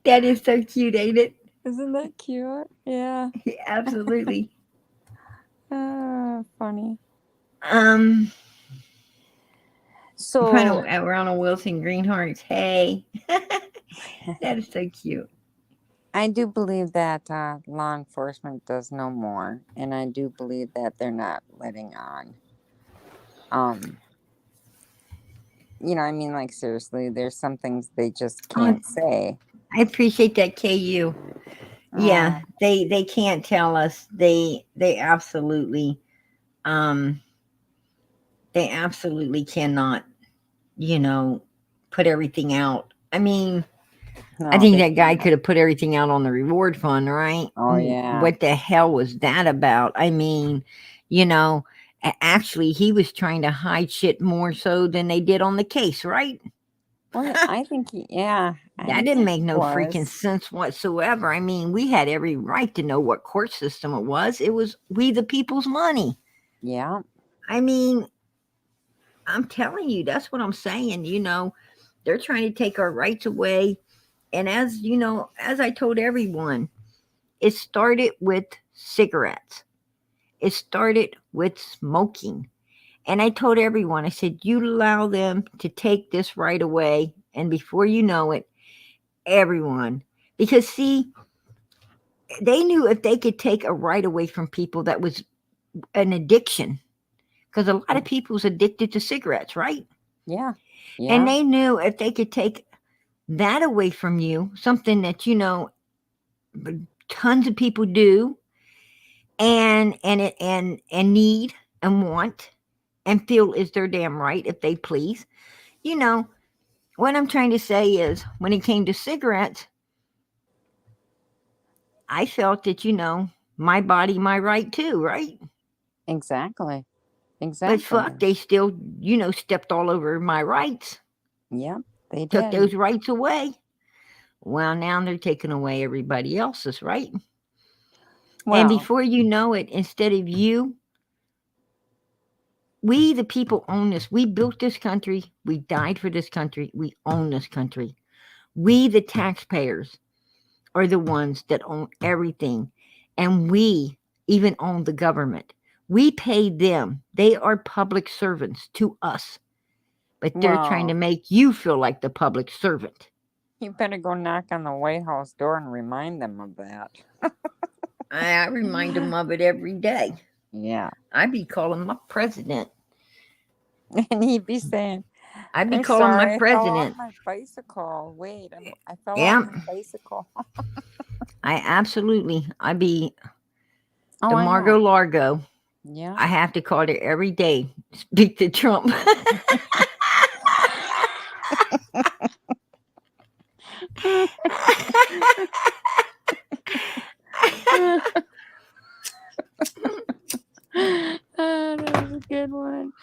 That is so cute, ain't it? Isn't that cute? Yeah. Absolutely. Funny. Um, So, Ronald Wilson Greenhearts. Hey, that is so cute. I do believe that law enforcement does no more, and I do believe that they're not letting on. Um, I mean, like seriously, there's some things they just Oh, can't say. I appreciate that, KU. Yeah, Oh, they can't tell us. They absolutely um they absolutely cannot, you know, put everything out. I mean, I no, think they that guy can't. could have put everything out on the reward fund, right? Oh yeah, What the hell was that about? I mean, you know, actually, he was trying to hide shit more so than they did on the case, right? well, I think yeah, That I didn't think make it no freaking was. sense whatsoever. I mean, we had every right to know what court system it was. It was we the people's money. Yeah, I mean, I'm telling you, that's what I'm saying. They're trying to take our rights away. And as I told everyone, it started with cigarettes. It started with smoking. And I told everyone, I said, you allow them to take this right away. And before you know it, everyone, because see, they knew if they could take a right away from people that was an addiction, because a lot of people's addicted to cigarettes, right? yeah, And yeah. they knew if they could take that away from you, something that tons of people do and need and want and feel is their damn right if they please. You know, what I'm trying to say is when it came to cigarettes, I felt that, my body, my right too, right? Exactly, But fuck, exactly. they still, stepped all over my rights, Yep, they took did. those rights away. Well, now they're taking away everybody else's, right? And Well, before you know it, instead of you, we, the people, own this. We built this country. We died for this country. We own this country. We, the taxpayers, are the ones that own everything. And we even own the government. We pay them. They are public servants to us, but they're trying to well, make you feel like the public servant. you better go knock on the White House door and remind them of that. I remind them of it every day. Yeah. I be calling my president. And he'd be saying, I be I'm calling my sorry, I fell off president. my bicycle. Wait, I fell off Yeah, my bicycle. I be Oh, the I Margot know. Largo. Yeah. I have to call her every day. Speak to Trump. That was a good one.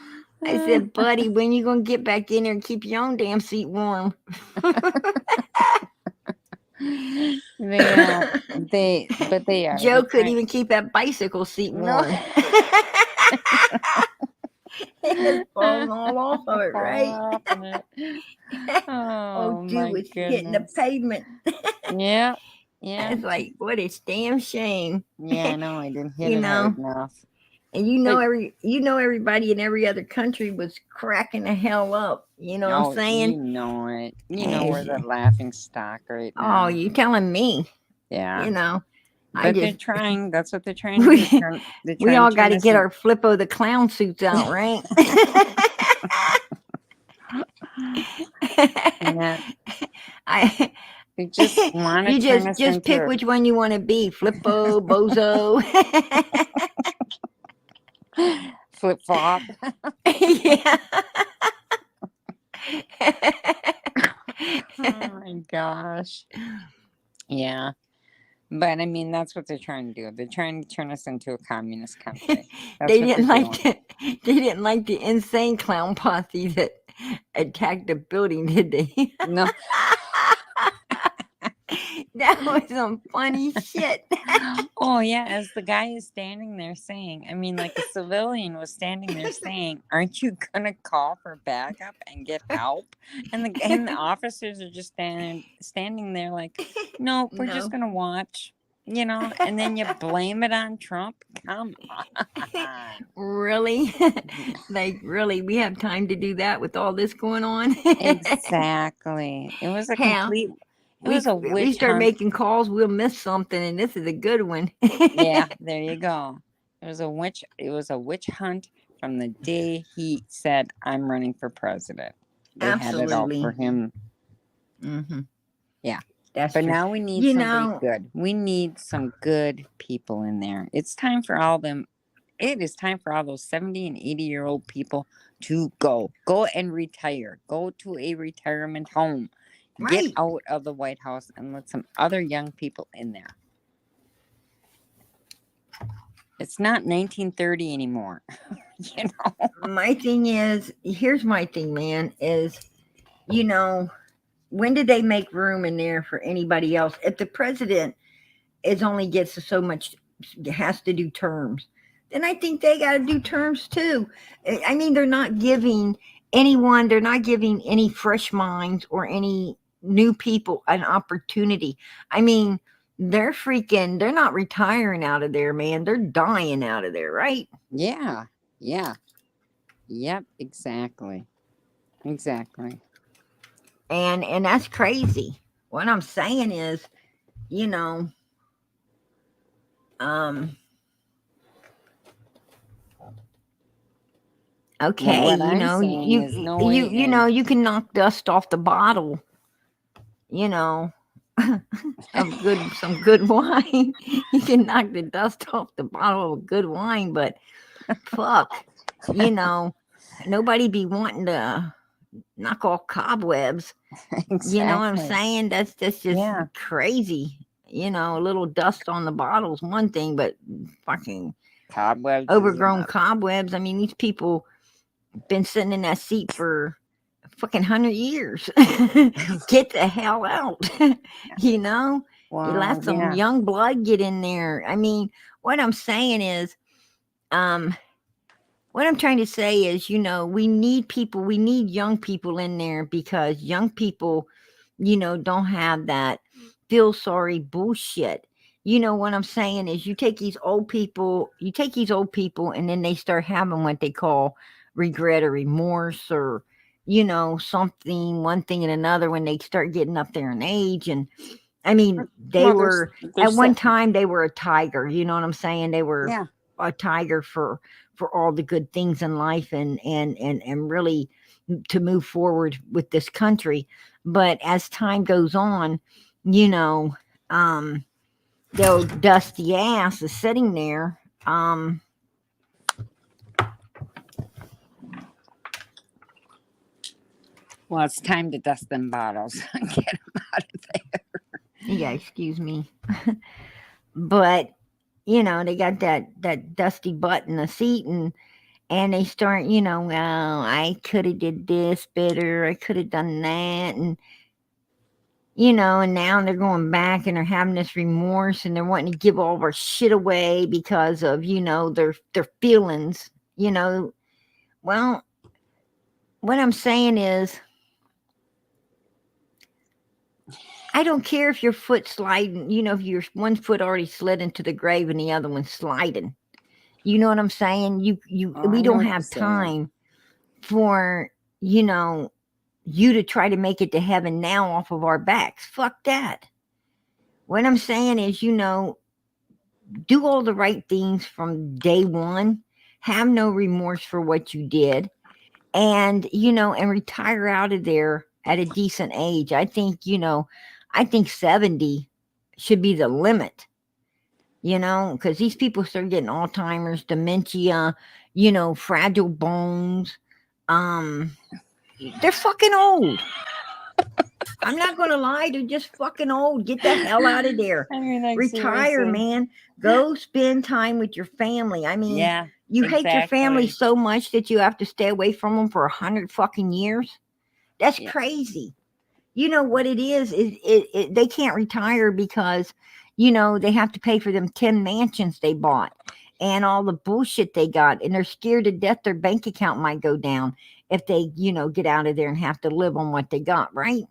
I said, buddy, when you gonna get back in there and keep your own damn seat warm? But they are. They're Joe couldn't trying. even keep that bicycle seat No. warm. It's falling all off of it, Falling right? off in it. Oh, Oh dude my was hitting the goodness. pavement. Yeah. Yeah. It's like, what a damn shame. Yeah, I know. I didn't hit you it hard know, enough. and But everybody in every other country was cracking the hell up. You know what I'm oh, you saying? know it. You know we're the It's- laughing stock right oh, now. you telling me? Yeah. You know, I But they're just trying. That's what they're trying to do. we They're we trying all to got turn to us get in. our Flippo the clown suits out, right? Yeah. I They just want to You turn us just pick into which one you want to be, flippo, bozo. a flip flop. Yeah. Oh my gosh. Yeah. But I mean, that's what they're trying to do. They're trying to turn us into a communist country. That's They what they're didn't like doing. they didn't like the insane clown posse that attacked the building, did they? No. That was some funny shit. Oh yeah, as the guy is standing there saying, I mean, like a civilian was standing there saying, "Aren't you gonna call for backup and get help?" And the officers are just standing there like, "Nope, we're just No. gonna watch." And then you blame it on Trump. Come on. Really? Like, really, we have time to do that with all this going on? Exactly. It was a Hell, complete. It was a we witch start hunt. making calls, we'll miss something, and this is a good one. Yeah, there you go. It was a witch. It was a witch hunt from the day he said, "I'm running for president." They had it out for Absolutely. him. Hmm. Yeah, That's but true. now we need You somebody know, good. We need some good people in there. It's time for all them. It is time for all those 70 and 80-year-old people to go and retire. Go to a retirement home. Get right. out of the White House and let some other young people in there. It's not 1930 anymore. My thing is, here's my thing, man, is, you know, when did they make room in there for anybody else? If the president is only gets so much, has to do terms, then I think they got to do terms too. I mean, they're not giving any fresh minds or any new people an opportunity. I mean, they're not retiring out of there, man. They're dying out of there, right? Yeah. Yeah. Yep. Exactly. Exactly. And that's crazy. What I'm saying is, you know, um, Well, okay, what I'm saying is no way you in. know, you can knock dust off the bottle, you know, of some good wine. You can knock the dust off the bottle of good wine, but fuck, you know, nobody be wanting to knock off cobwebs. You know what I'm Exactly. saying? That's just Yeah. crazy. You know, a little dust on the bottle's one thing, but fucking Cobwebs is overgrown another. cobwebs. I mean, these people been sitting in that seat for fucking 100 years. Get the hell out. You know, you Well, let some yeah. young blood get in there. I mean, what I'm saying is, um, what I'm trying to say is, you know, we need young people in there because young people, you know, don't have that feel sorry bullshit. You know what I'm saying is you take these old people and then they start having what they call regret or remorse or, you know, something, one thing and another when they start getting up there in age. And I mean, they Well, were, there's at one so time, they were a tiger. You know what I'm saying? They were yeah. a tiger for all the good things in life and really to move forward with this country. But as time goes on, you know, um, their dusty ass is sitting there. Well, it's time to dust them bottles and get them out of there. Yeah, excuse me, but you know they got that dusty butt in the seat and they start, you know, well, I could have did this better, I could have done that, and you know, and now they're going back and they're having this remorse and they're wanting to give all of our shit away because of, you know, their feelings, you know. Well, what I'm saying is I don't care if your foot sliding, you know, if your one foot already slid into the grave and the other one's sliding. You know what I'm saying? Oh, I We know don't what you're have saying. time for, you know, you to try to make it to heaven now off of our backs. Fuck that. What I'm saying is, you know, do all the right things from day one, have no remorse for what you did, and, you know, and retire out of there at a decent age. I think, you know, I think 70 should be the limit, because these people start getting Alzheimer's, dementia, fragile bones. Um, they're fucking old. I'm not gonna lie, they're just fucking old. Get the hell out of there. I mean, like, Retire, seriously. man. Go spend time with your family. I mean, Yeah, you hate your family exactly. so much that you have to stay away from them for 100 fucking years. That's Yeah. crazy. You know what it is? They can't retire because, they have to pay for them 10 mansions they bought and all the bullshit they got. And they're scared to death their bank account might go down if they, get out of there and have to live on what they got, right?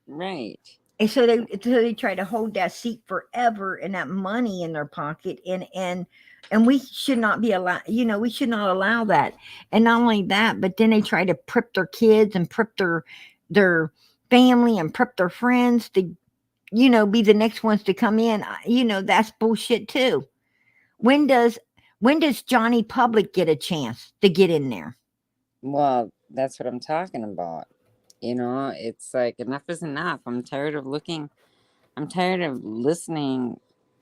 Right. And so they try to hold that seat forever and that money in their pocket, and we should not be allowed, we should not allow that. And not only that, but then they try to prep their kids and prep their family and prep their friends to, be the next ones to come in. That's bullshit too. When does when does Johnny Public get a chance to get in there? Well, that's what I'm talking about. It's like enough is enough. I'm tired of listening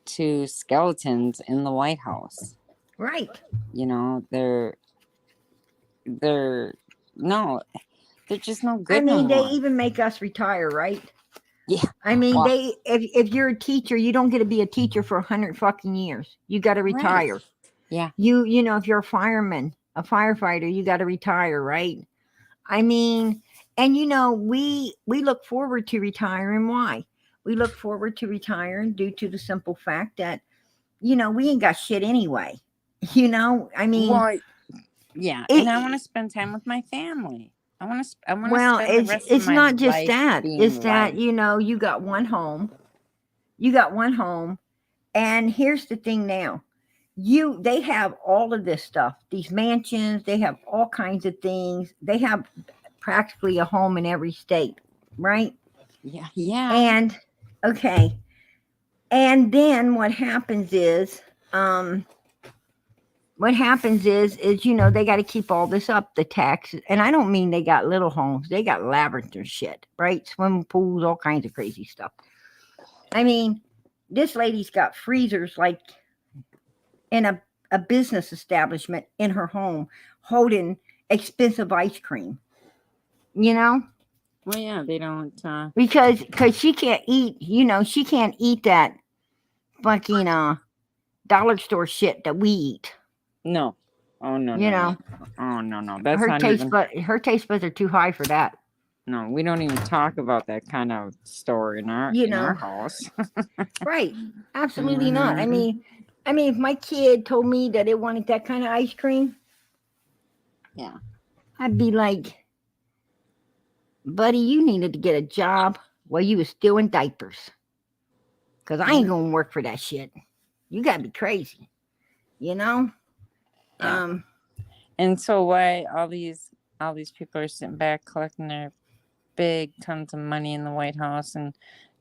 to skeletons in the White House. Right. They're no, they're just no I good no mean, they more. even make us retire, right? Yeah. I mean, Well, if you're a teacher, you don't get to be a teacher for 100 fucking years. You got to right. retire. Yeah. If you're a fireman, a firefighter, you got to retire, right? I mean, and we look forward to retiring. Why? We look forward to retiring due to the simple fact that we ain't got shit anyway. I mean, Well, yeah, and I want to it, spend time with my family. I want to well, spend the it's rest of it's my not just life that. It's being that life. you got one home. You got one home, and here's the thing now. They have all of this stuff, these mansions, they have all kinds of things. They have practically a home in every state, right? Yeah, yeah. And okay. And then um what happens is they got to keep all this up, the taxes. And I don't mean they got little homes, they got lavender shit, right? Swimming pools, all kinds of crazy stuff. I mean, this lady's got freezers like in a business establishment in her home holding expensive ice cream, you know, Well, yeah, they don't. because she can't eat that fucking dollar store shit that we eat. No. Oh no You no no. know, Oh no no. That's not even. her taste buds are too high for that. No, we don't even talk about that kind of store in our You in our know, house. right? Absolutely not. I Mhm. mean, if my kid told me that it wanted that kind of ice cream, Yeah. I'd be like, buddy, you needed to get a job while you was still in diapers. Cause I ain't Yeah. gonna work for that shit. You gotta be crazy, you know? Yeah. Um, And so why all these people are sitting back collecting their big tons of money in the White House, and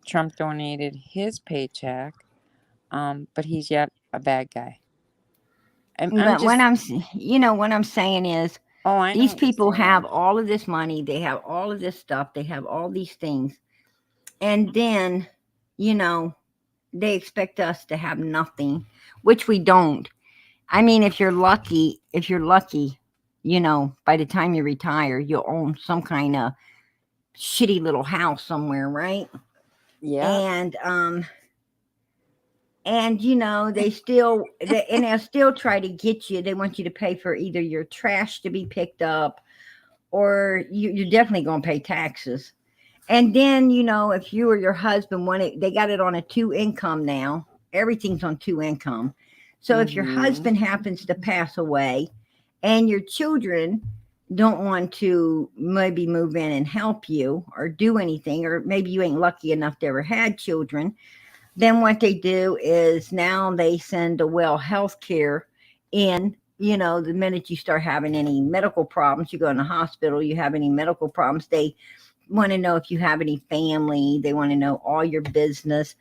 Trump donated his paycheck, but he's yet a bad guy. I'm but just. what I'm saying is, Oh, I know these what you're people have saying. all of this money, they have all of this stuff, they have all these things, and then, you know, they expect us to have nothing, which we don't. I mean, if you're lucky, by the time you retire, you'll own some kind of shitty little house somewhere, right? Yeah. And they'll still try to get you. They want you to pay for either your trash to be picked up, or you're definitely going to pay taxes. And then, if you or your husband want it, they got it on a two income now. Everything's on two income. So if your Mhm. husband happens to pass away and your children don't want to maybe move in and help you or do anything, or maybe you ain't lucky enough to ever had children, then what they do is now they send a well health care in. The minute you start having any medical problems, you go in the hospital, you have any medical problems, they want to know if you have any family, they want to know all your business.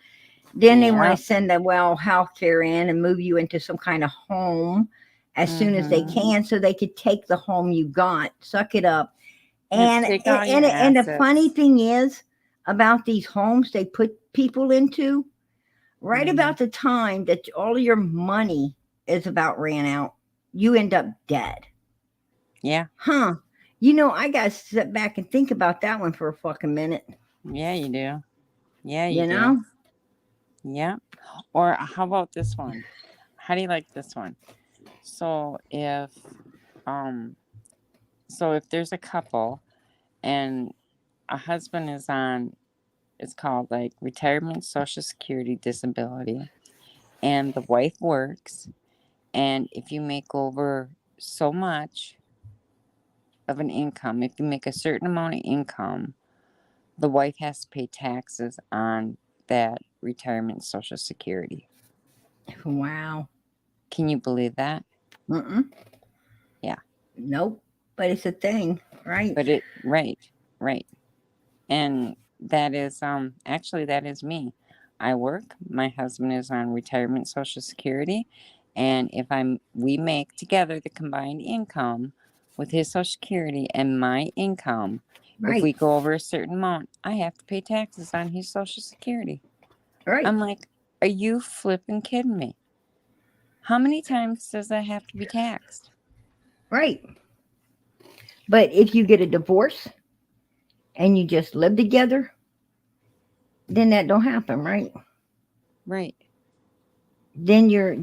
Then they want Yeah. to send a well health care in and move you into some kind of home as soon as they Mhm. can, so they could take the home you got, suck it up. Yep. and Take all your and, and the funny assets. thing is, about these homes they put people into, right Mhm. about the time that all your money is about ran out, you end up dead. Yeah. Huh. I got to sit back and think about that one for a fucking minute. Yeah, you do. Yeah, you You do. know? Yeah. Or how about this one? How do you like this one? So um if there's a couple and a husband is on, it's called like retirement social security disability, and the wife works, and if you make over so much of an income, if you make a certain amount of income, the wife has to pay taxes on that retirement social security. Wow. Can you believe that? Mm-mm. Yeah. Nope. But it's a thing, right? But right, right. And that is actually that is me. I work, my husband is on retirement social security, and if we make together the combined income with his social security and my income, if Right. we go over a certain amount, I have to pay taxes on his social security. Right. I'm like, are you flipping kidding me? How many times does that have to be taxed? Right. But if you get a divorce and you just live together, then that don't happen, right? Right. Then you're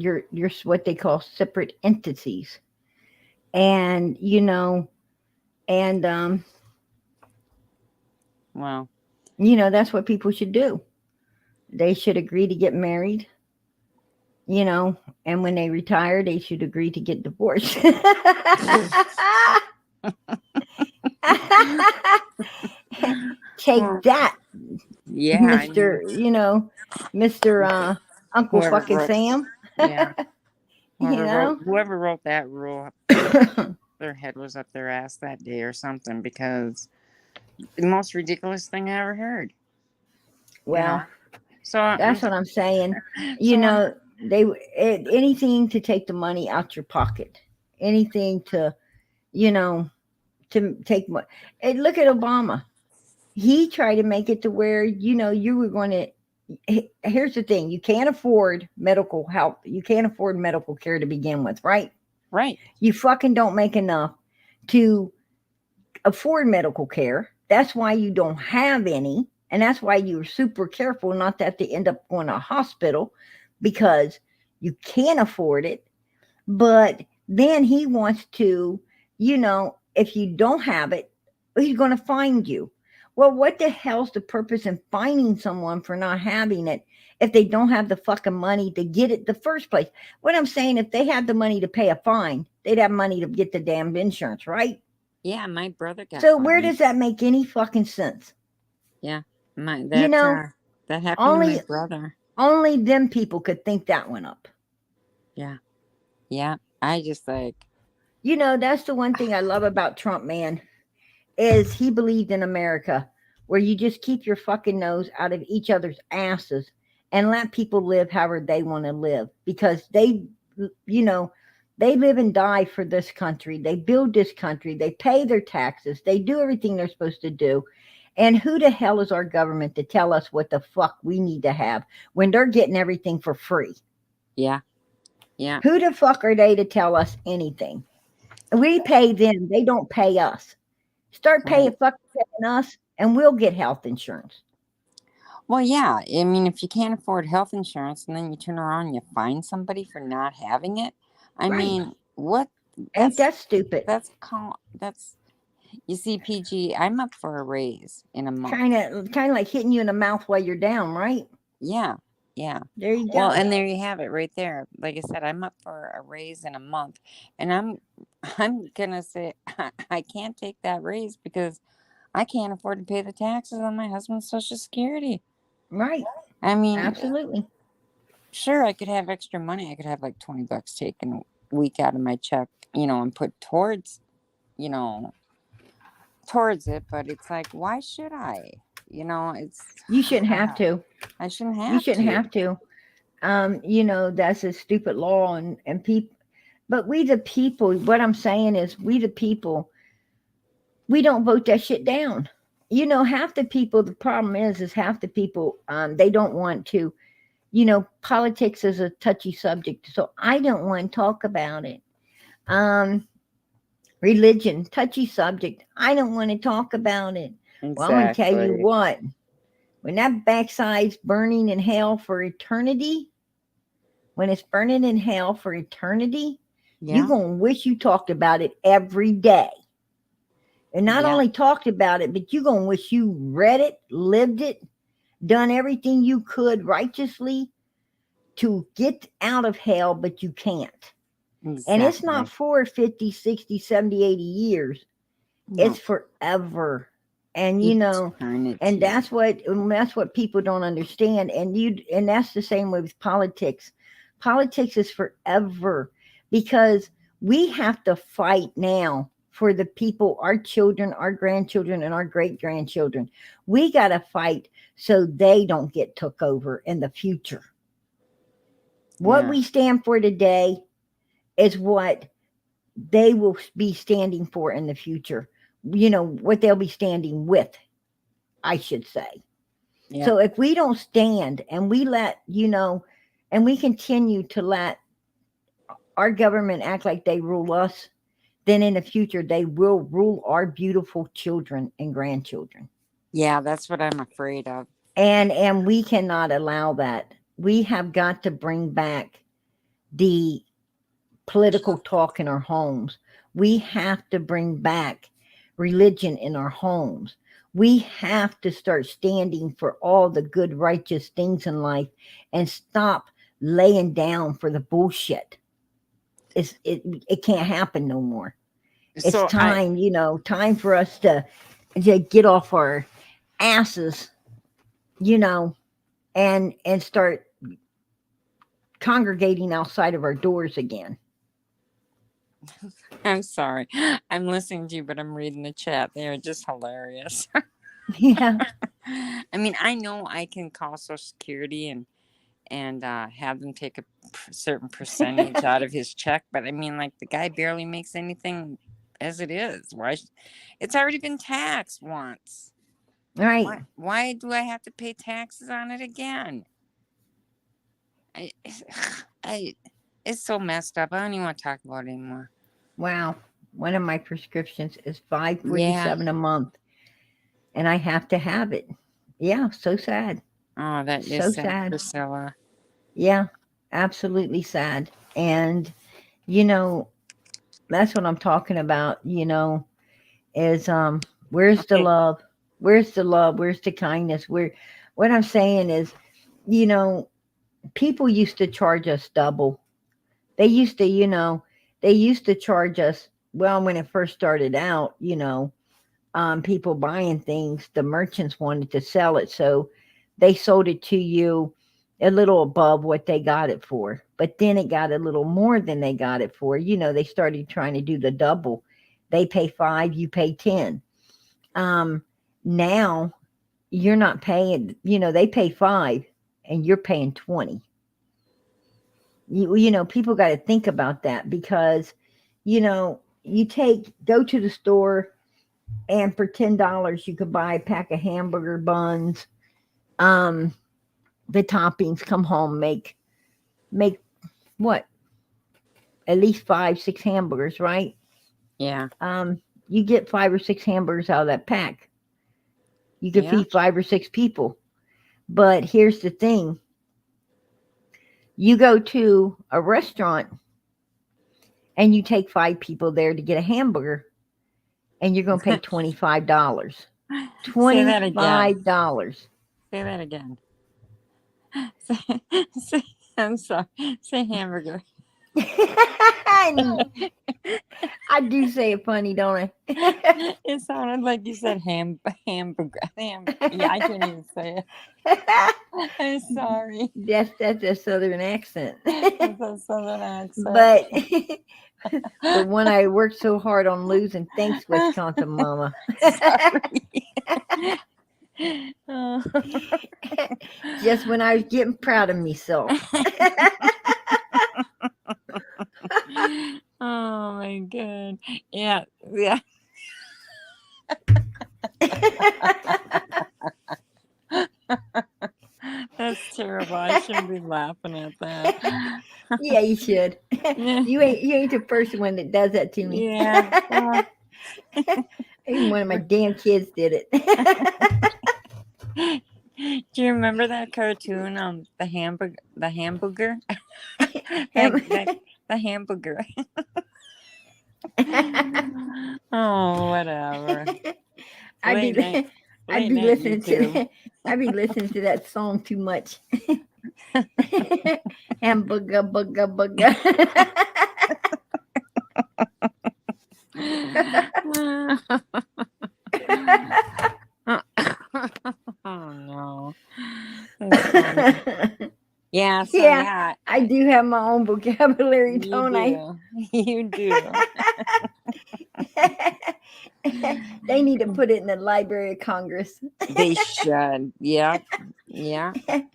what they call separate entities. And and Well, that's what people should do. They should agree to get married, you know, and when they retire, they should agree to get divorced. Take well, that, yeah, I Mr. mean, Mr. Uncle whoever fucking wrote, Sam. yeah, you know? whoever wrote that rule, their head was up their ass that day or something, because the most ridiculous thing I ever heard, you Well, know. So I'm that's what I'm saying. You so I'm know, anything to take the money out your pocket, anything to, you know, to take money. And look at Obama. He tried to make it to where you were going to. Here's the thing: you can't afford medical help. You can't afford medical care to begin with, right? right. You fucking don't make enough to afford medical care. That's why you don't have any. And that's why you're super careful not to have to end up going to a hospital because you can't afford it. But then he wants to, if you don't have it, he's going to find you. Well, what the hell's the purpose in finding someone for not having it if they don't have the fucking money to get it the first place? What I'm saying, if they had the money to pay a fine, they'd have money to get the damn insurance, right? Yeah, my brother got So where fined. does that make any fucking sense? Yeah, my You know, that happened to my only brother. only them people could think that one up. Yeah, yeah. I just like, That's the one thing I love about Trump, man, is he believed in America, where you just keep your fucking nose out of each other's asses and let people live however they want to live because you know, they live and die for this country. They build this country. They pay their taxes. They do everything they're supposed to do. And who the hell is our government to tell us what the fuck we need to have when they're getting everything for free? yeah, yeah, Who the fuck are they to tell us anything? We pay them, they don't pay us. Start right. paying us, and we'll get health insurance. Well, yeah. I mean, if you can't afford health insurance and then you turn around and you find somebody for not having it, I Right. mean, what? Ain't that stupid? That's. You see, PG, I'm up for a raise in a month. Kind of like hitting you in the mouth while you're down, right? Yeah, yeah. There you Well, go. and there you have it right there. Like I said, I'm up for a raise in a month, and I'm gonna say I can't take that raise because I can't afford to pay the taxes on my husband's social security. Right. I mean, Absolutely. sure, I could have extra money. I could have like $20 taken a week out of my check, and put you know, towards it. But it's like, why should I? It's You shouldn't have to. I shouldn't You have shouldn't to. have to. That's a stupid law and people but we the people, what I'm saying is we the people, we don't vote that shit down. half the people, the problem is half the people, they don't want to, politics is a touchy subject, so I don't want to talk about it. Um, Religion, touchy subject. I don't want to talk about it. Well, I'm going to tell you Exactly. what, when that backside's burning in hell for eternity, when it's burning in hell for eternity, you're Yeah. going to wish you talked about it every day. And not Yeah. only talked about it, but you're going to wish you read it, lived it, done everything you could righteously to get out of hell, but you can't. And it's not Exactly. for 50, 60, 70, 80 years. It's No. forever. And and Eternity. that's what people don't understand. And that's the same way with politics. Politics is forever, because we have to fight now for the people, our children, our grandchildren, and our great grandchildren. We got to fight so they don't get took over in the future. What Yeah. we stand for today is what they will be standing for in the future. What they'll be standing with, I should say. Yep. So if we don't stand and we and we continue to let our government act like they rule us, then in the future they will rule our beautiful children and grandchildren. Yeah, that's what I'm afraid of. And we cannot allow that. We have got to bring back the political talk in our homes. We have to bring back religion in our homes. We have to start standing for all the good, righteous things in life and stop laying down for the bullshit. It can't happen no more. It's So I time, time for us to get off our asses, you know, and start congregating outside of our doors again. I'm sorry. I'm listening to you, but I'm reading the chat. They are just hilarious. Yeah, I mean, I know I can call Social Security and have them take a certain percentage out of his check, but I mean, like the guy barely makes anything as it is. It's already been taxed once. right. Why do I have to pay taxes on it again? I I it's so messed up. I don't even want to talk about it anymore. Wow. One of my prescriptions is five forty Yeah. seven a month, and I have to have it. Yeah, so sad. Oh, that is So sad, sad. Priscilla. Yeah, absolutely sad. And you know, that's what I'm talking about, is where's the Okay. love? Where's the love? Where's the kindness? What I'm saying is, you know, people used to charge us double. They used to, they used to charge us, well, when it first started out, people buying things, the merchants wanted to sell it. So they sold it to you a little above what they got it for. But then it got a little more than they got it for. They started trying to do the double. They pay five, you pay 10. Um, Now you're not paying, they pay five and you're paying 20. People got to think about that, because, go to the store, and for $10 you could buy a pack of hamburger buns. um the toppings, come home, make what, at least 5 6 hamburgers, right? Yeah. You get 5 or 6 hamburgers out of that pack. You could Yeah. feed 5 or 6 people. But here's the thing: you go to a restaurant and you take 5 people there to get a hamburger, and you're going to pay $25. Say that again. $25. Say that again. Say, say, I'm sorry. Say hamburger. I do say it funny, don't It sounded like you said hamburger. Yeah, I can't even say it. I'm sorry. that's a southern accent. It's a southern accent. But the one I worked so hard on losing. Thanks, Wisconsin mama. Sorry. Oh. Just when I was getting proud of myself. Oh my god. Yeah. Yeah. That's terrible. I shouldn't be laughing at that. Yeah, you should. Yeah. You ain't the first one that does that to me. Yeah. Well, Even one of my damn kids did it. do you remember that cartoon, the hamburger? that, Him. that, the hamburger. Oh, whatever. I'd Late night, be I'd late be night listening YouTube. to I'd be listening to that song too much. Hamburger, bugger, bugger. Oh no, that's funny. Yeah, so Yeah, yeah, I do have my own vocabulary, you don't I? do, you do. They need to put it in the Library of Congress. They should. Yep. Yeah. There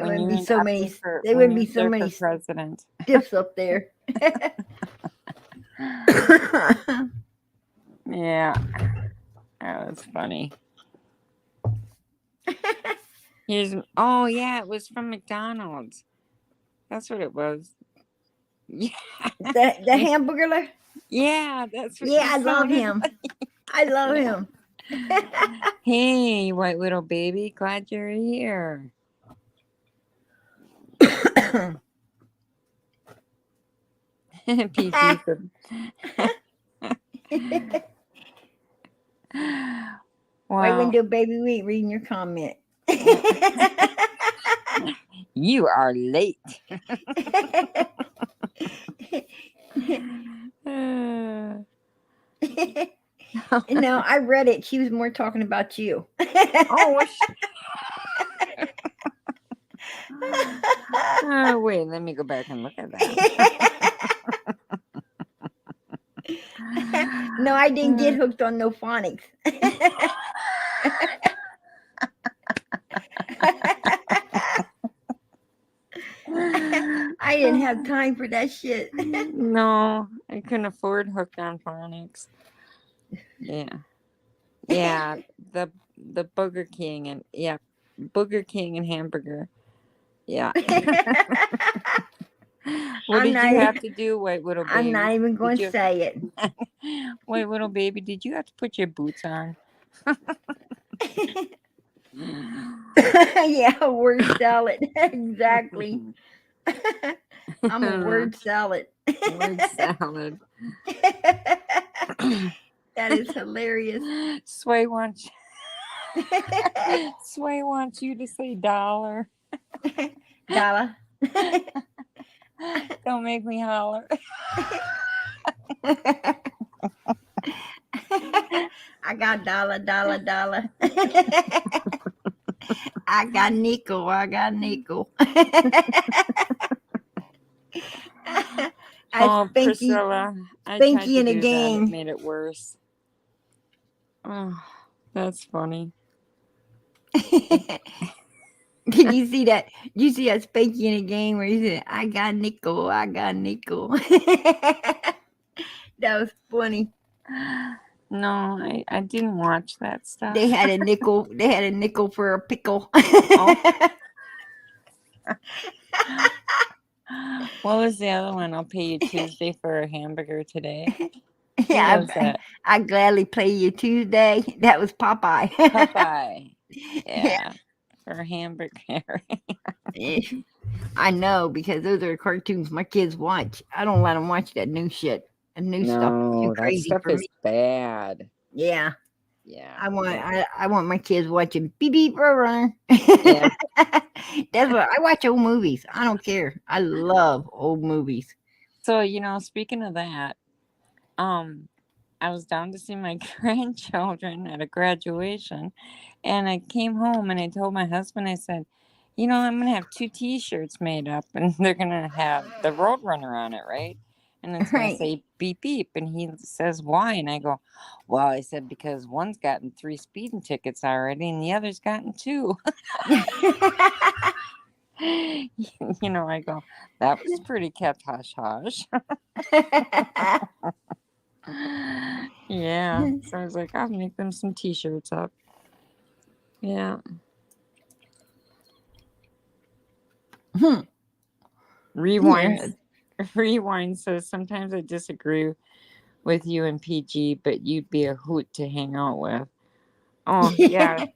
wouldn't be so many. There When wouldn't you're be up so there for many president. stiffs up there. Yeah, that was funny. Oh yeah, it was from McDonald's. That's what it was. Yeah, The hamburger. yeah, that's what Yeah, you I love sounded him. like. I love Yeah. him. Hey, white widow baby, glad you're here. PG said, White well, window baby, we ain't reading your comment. you are late. No, I read it. She was more talking about you. Oh, wait, let me go back and look at that. No, I didn't get hooked on no phonics. I didn't have time for that shit. No, I couldn't afford Hooked on Phonics. Yeah. Yeah, the Burger King and Burger King and hamburger. Yeah. What did you have to do, white widow baby? I'm not even going to say it. White widow baby, did you have to put your boots on? Yeah, word salad. Exactly. I'm a word salad. Word salad. That is hilarious. Sway wants you to say dollar. Dollar. Don't make me holler. I got dollar, dollar, dollar. I got nickel. I got nickel. Oh, Priscilla, I tried Spanky to in a do game. that. It made it worse. Oh, that's funny. Did you see that? Did you see that Spanky in a game where he said, I got nickel, I got nickel? That was funny. No, I didn't watch that stuff. They had a nickel for a pickle. Oh. What was the other one? I'll pay you Tuesday for a hamburger today. Yeah, I gladly play you Tuesday. That was Popeye. Popeye. Yeah. For a hamburger. I know, because those are cartoons my kids watch. I don't let them watch that new shit. The new stuff is too crazy that stuff for is me. Yeah. Yeah. Yeah. I want my kids watching Beep Beep Roadrunner. Yeah. That's what I watch. Old movies. I don't care. I love old movies. So, speaking of that, I was down to see my grandchildren at a graduation, and I came home and I told my husband, I said, I'm going to have 2 T-shirts made up, and they're going to have the Roadrunner on it, right? And it's going to say beep beep. And he says, why? And I go, well, I said, because one's gotten 3 speeding tickets already and the other's gotten 2. I go, that was pretty kept hush hush. Yeah. So was like, I'll make them some t-shirts up. Yeah. Rewind. Rewind says, sometimes I disagree with you and PG, but you'd be a hoot to hang out with. Oh, yeah.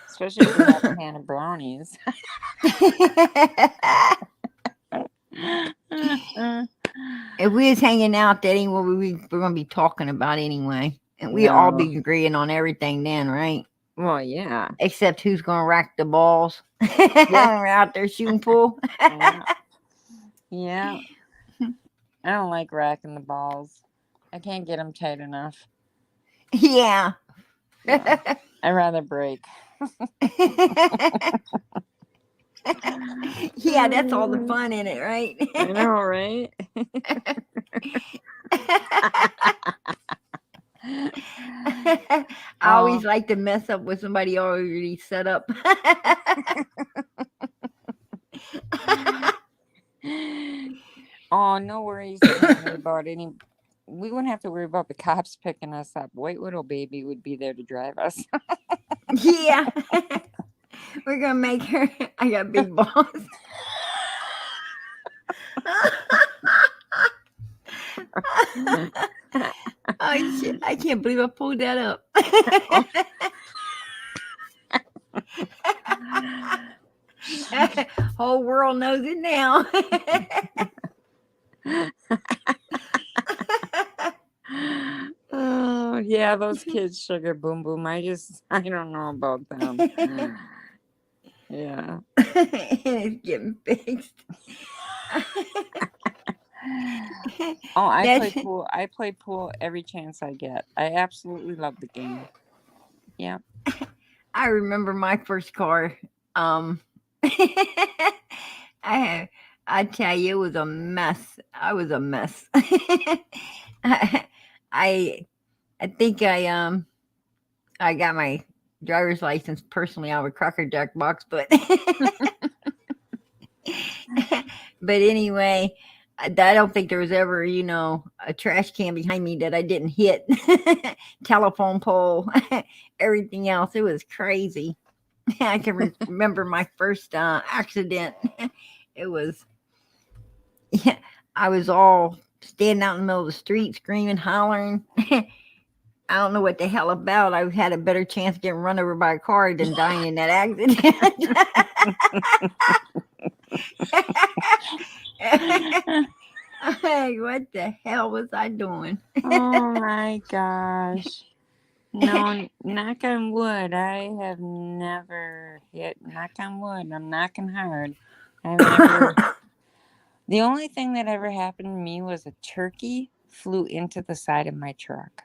Especially if we had a pan of brownies. If we was hanging out, that ain't what we're going to be talking about anyway. And we all No. be agreeing on everything then, right? Well, yeah. Except who's going to rack the balls. Yeah. We're out there shooting pool. Yeah. Yeah. I don't like racking the balls. I can't get them tight enough. Yeah. Yeah. I'd rather break. Yeah, that's all the fun in it, right? I know, right? I always like to mess up with somebody already set up. Oh, no worries, Tammy, about any. We wouldn't have to worry about the cops picking us up. White Widow Baby would be there to drive us. Yeah. We're going to make her. I got big balls. Oh, shit. I can't believe I pulled that up. Whole world knows it now. Oh, yeah, those kids, Sugar Boom Boom. I don't know about them. Yeah. It's getting fixed. Oh, I play pool. I play pool every chance I get. I absolutely love the game. Yeah. I remember my first car. I tell you, it was a mess. I was a mess. I think I got my driver's license personally out of a Cracker Jack box, but but anyway, I don't think there was ever, a trash can behind me that I didn't hit. Telephone pole, everything else. It was crazy. I can remember my first accident. It was, yeah, I was all standing out in the middle of the street screaming, hollering. I don't know what the hell about. I had a better chance of getting run over by a car than dying in that accident. What the hell was I doing? Oh my gosh. No, knock on wood. I have never hit. Knock on wood. I'm knocking hard. I've never. The only thing that ever happened to me was a turkey flew into the side of my truck.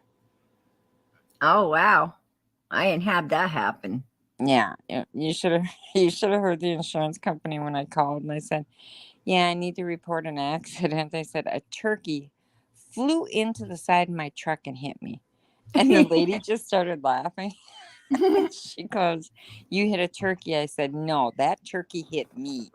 Oh wow, I didn't have that happen. Yeah, you should have. You should have heard the insurance company when I called and I said, "Yeah, I need to report an accident." They said a turkey flew into the side of my truck and hit me, and the lady just started laughing. She goes, "You hit a turkey." I said, "No, that turkey hit me."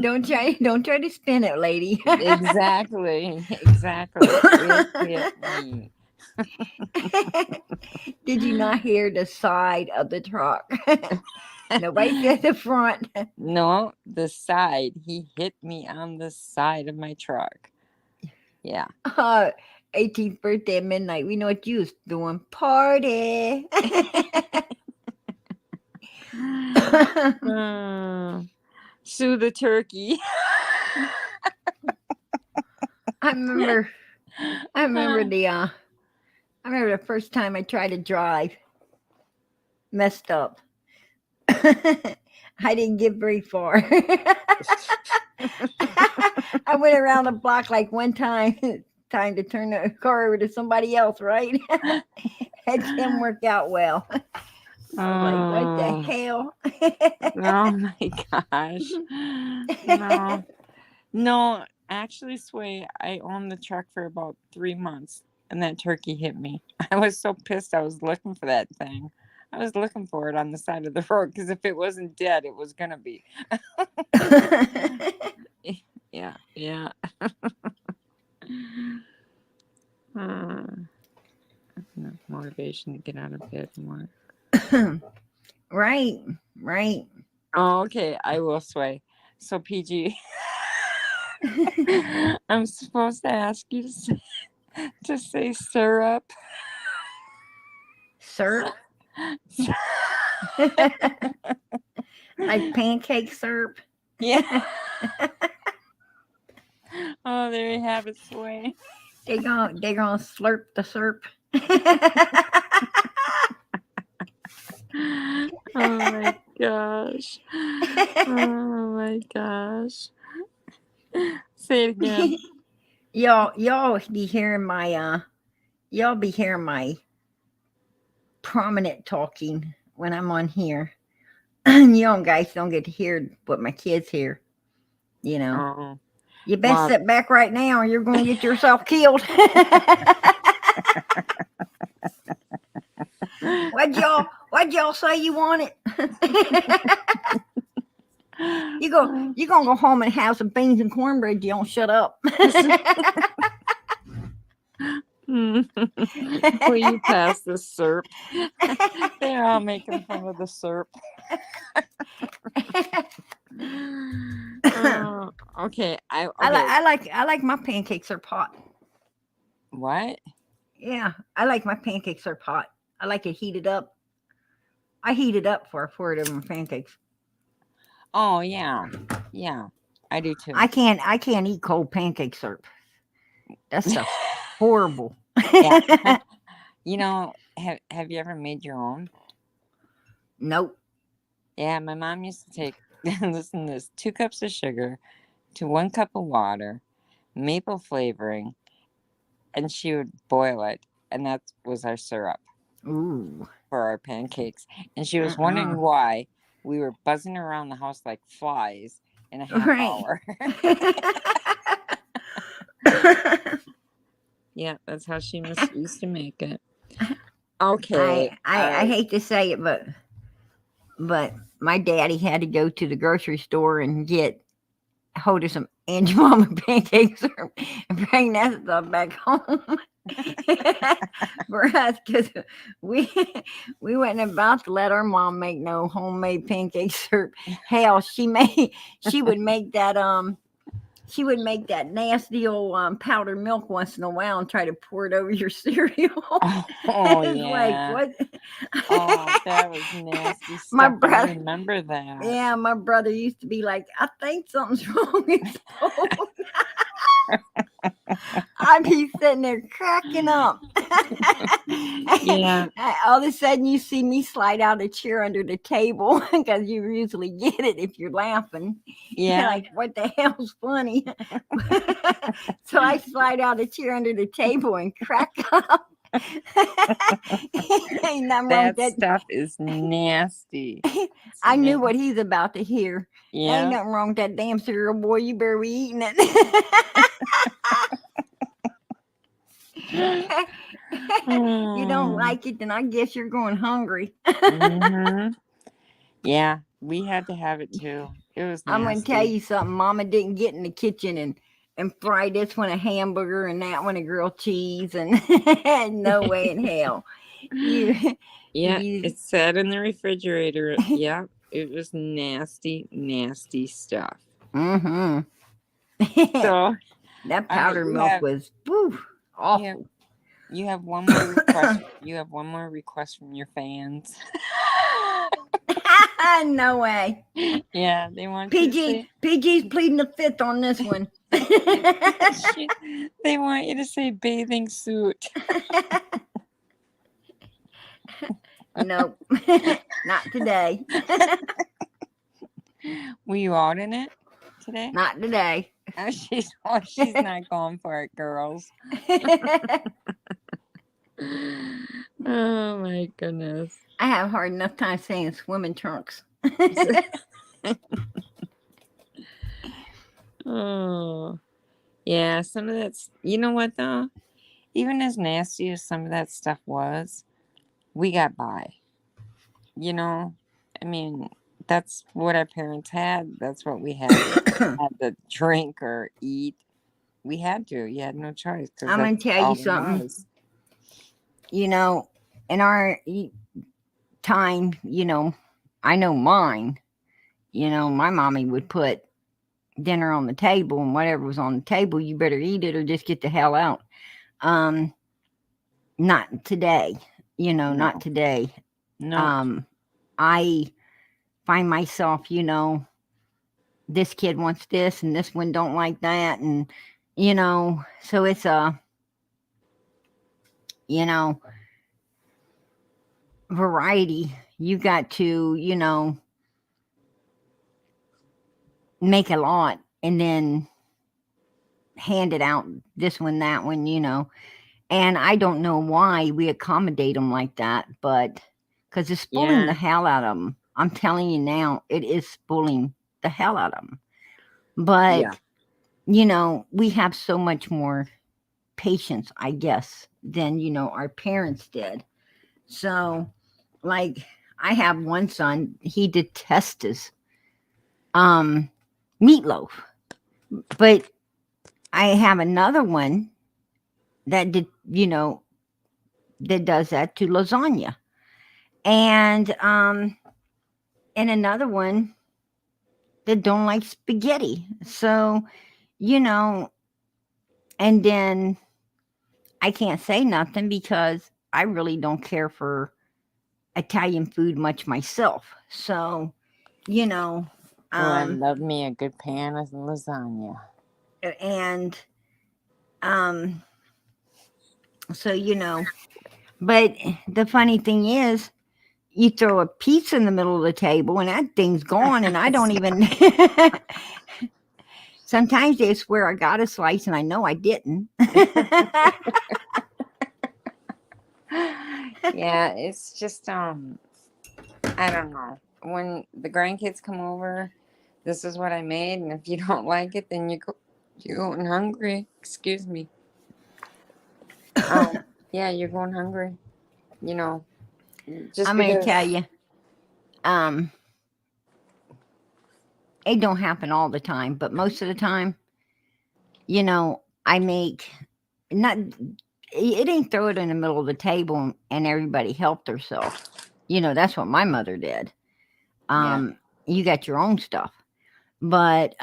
Don't try to spin it, lady. Exactly. It hit me. Did you not hear the side of the truck? Nobody said the front. No, the side. He hit me on the side of my truck. Yeah. 18th birthday at midnight. We know what you was doing. Party. Sue the turkey. I remember the first time I tried to drive. Messed up. I didn't get very far. I went around the block like one time to turn the car over to somebody else, right? It didn't work out well. I was like, what the hell? Oh my gosh. No, actually, Sway, I owned the truck for about 3 months and that turkey hit me. I was so pissed. I was looking for that thing. I was looking for it on the side of the road because if it wasn't dead, it was going to be. Yeah. motivation to get out of bed more. Right. Oh, okay. I will sway. So, PG, I'm supposed to ask you to say syrup. Syrup. Like pancake syrup. Yeah. Oh, there you have it, sway. They gonna slurp the syrup. Oh my gosh. Oh my gosh. Say it again. y'all be hearing my y'all be hearing my prominent talking when I'm on here. You guys don't get to hear what my kids hear. You know. Oh. You best Well, sit back right now or you're gonna get yourself killed. What'd y'all say you wanted? You gonna go home and have some beans and cornbread, you don't shut up. will you pass the syrup? They're all making fun of the syrup. Oh, okay. I like my pancakes are hot. What? Yeah, I like my pancakes are hot. I like it heated up. I heat it up before I pour it over my pancakes. Oh yeah, I do too. I can't eat cold pancake syrup. That's stuff horrible. Yeah. You know, have you ever made your own? Nope. Yeah, my mom used to take listen to this 2 cups of sugar to 1 cup of water, maple flavoring, and she would boil it, and that was our syrup Ooh. for our pancakes. And she was wondering why we were buzzing around the house like flies in a half hour. Yeah, that's how she used to make it. Okay. I hate to say it, but my daddy had to go to the grocery store and get hold of some Aunt Mama pancakes and bring that stuff back home for us because we wasn't about to let our mom make no homemade pancake syrup. Hell, she would make that she would make that nasty old powdered milk once in a while and try to pour it over your cereal. Oh It's yeah. like what? Oh, that was nasty stuff. My brother, I remember that. Yeah, my brother used to be like, I think something's wrong with Paul. I'd be sitting there cracking up. Yeah. All of a sudden, you see me slide out a chair under the table because you usually get it if you're laughing. Yeah. You're like, what the hell's funny? So I slide out a chair under the table and crack up. Ain't nothing wrong with That stuff is nasty. I knew what he's about to hear. Yeah. Ain't nothing wrong with that damn cereal, boy. You better be eating it. You don't like it, then I guess you're going hungry. Mm-hmm. Yeah, we had to have it too. It was nasty. I'm going to tell you something. Mama didn't get in the kitchen and fry this one a hamburger and that one a grilled cheese and no way in hell. It sat in the refrigerator. Yeah, it was nasty, nasty stuff. Mm-hmm. So that powdered milk was awful. You have one more request. You have one more request from your fans. No way. Yeah, they want PG's pleading the fifth on this one. They want you to say bathing suit. Nope. Not today. Were you out in it today? Not today. She's not going for it, girls. Oh my goodness. I have hard enough time saying swimming trunks. Oh. Yeah, some of that's, you know what though? Even as nasty as some of that stuff was, we got by. You know, I mean, that's what our parents had. That's what we had. Had to drink or eat. We had to. You had no choice. I'm going to tell you something. You know, in our time, I know mine, my mommy would put dinner on the table, and whatever was on the table, you better eat it or just get the hell out. Um, Not today, not No. today. No. Um, I find myself, this kid wants this and this one don't like that, and so it's a, you know, variety. You got to, make a lot and then hand it out, this one, that one, and I don't know why we accommodate them like that, but because it's bullying the Yeah. hell out of them. I'm telling you now, it is bullying the hell out of them. But, Yeah. we have so much more patience, I guess, than, our parents did. So, like, I have one son, he detests um, meatloaf, but I have another one that did, that does that to lasagna. And another one that don't like spaghetti. So, you know, and then I can't say nothing because I really don't care for Italian food much myself. So, you know, Oh, I um love me a good pan of lasagna. and um so but the funny thing is you throw a pizza in the middle of the table and that thing's gone and I don't even sometimes they swear I got a slice and I know I didn't. Yeah, it's just I don't know. When the grandkids come over, this is what I made, and if you don't like it, then you're going hungry. Excuse me. Yeah, you're going hungry. You know, just I'm gonna tell because. you, um, it don't happen all the time, but most of the time, I make not. It ain't throw it in the middle of the table and everybody helped herself. That's what my mother did. Yeah. You got your own stuff, but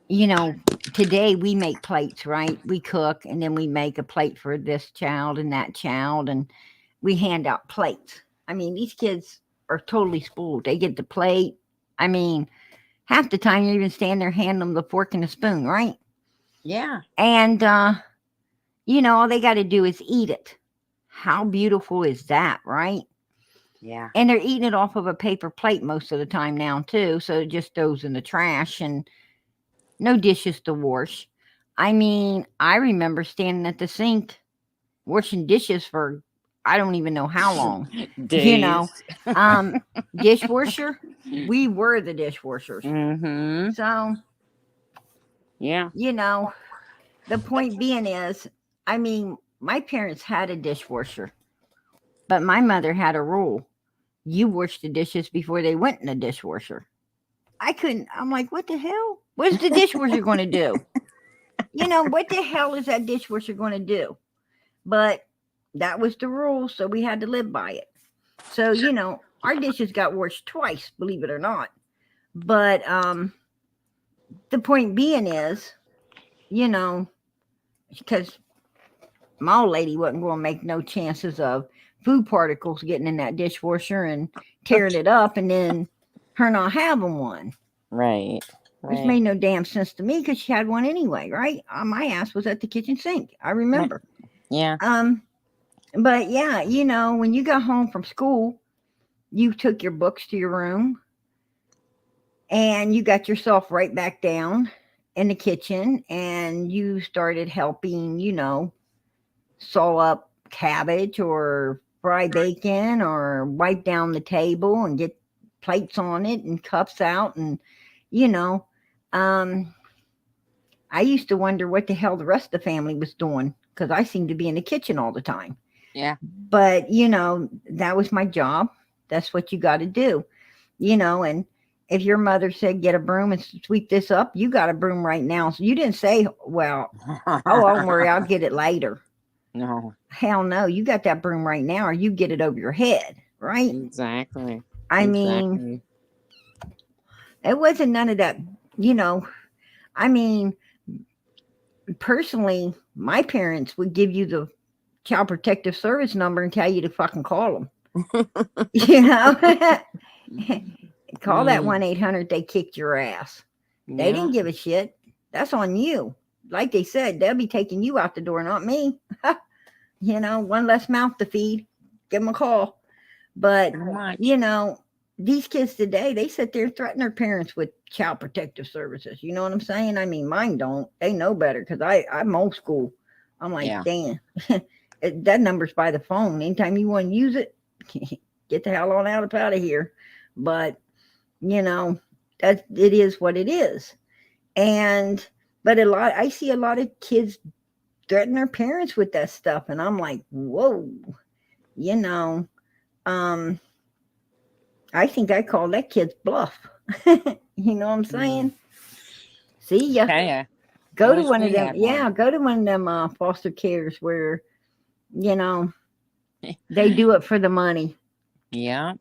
you know, today we make plates, right? We cook and then we make a plate for this child and that child, and we hand out plates. I mean, these kids are totally spoiled. They get the plate. I mean, half the time you even stand there, hand them the fork and the spoon, right? Yeah. And, all they got to do is eat it. How beautiful is that, right? Yeah. And they're eating it off of a paper plate most of the time now, too. So it just goes in the trash and no dishes to wash. I mean, I remember standing at the sink washing dishes for I don't even know how long. You know, Days. um, dishwasher. We were the dishwashers. Mm-hmm. So Yeah. you know, the point being is, I mean, my parents had a dishwasher, but my mother had a rule: you wash the dishes before they went in the dishwasher. I couldn't. I'm like, what the hell? What's the dishwasher going to do? What the hell is that dishwasher going to do? But that was the rule, so we had to live by it. So, our dishes got washed twice, believe it or not. But the point being is, you know, because my old lady wasn't going to make no chances of food particles getting in that dishwasher and tearing it up and then her not having one, Right. which Right. made no damn sense to me because she had one anyway, right? My ass was at the kitchen sink. I Right. remember. Yeah. Um, but yeah, when you got home from school, you took your books to your room and you got yourself right back down in the kitchen and you started helping, saw up cabbage or fry bacon or wipe down the table and get plates on it and cups out. And, you know, um, I used to wonder what the hell the rest of the family was doing because I seemed to be in the kitchen all the time. Yeah. But, that was my job. That's what you got to do, and if your mother said, get a broom and sweep this up, you got a broom right now. So you didn't say, well, oh, don't worry, I'll get it later. No. Hell no, you got that broom right now, or you get it over your head, right? Exactly. I mean, Exactly. it wasn't none of that, you know. I mean, personally, my parents would give you the child protective service number and tell you to fucking call them. You know, call that Mm, 1-800. They kicked your ass. They yeah. didn't give a shit. That's on you. Like they said, they'll be taking you out the door, not me. You know, one less mouth to feed. Give them a call. But, Pretty you much. know, these kids today, they sit there and threaten their parents with child protective services. You know what I'm saying? I mean, mine don't. They know better because I'm old school. I'm like, Yeah. damn, that number's by the phone. Anytime you want to use it, get the hell on out of here. But, you know, that it is what it is. And, but I see a lot of kids threaten their parents with that stuff. And I'm like, whoa, you know, um, I think I call that kid's bluff. You know what I'm Mm. saying? See ya. Tell ya. I Go to wish one of we them. had one. Yeah, go to one of them foster cares where, you know, they do it for the money. Yeah.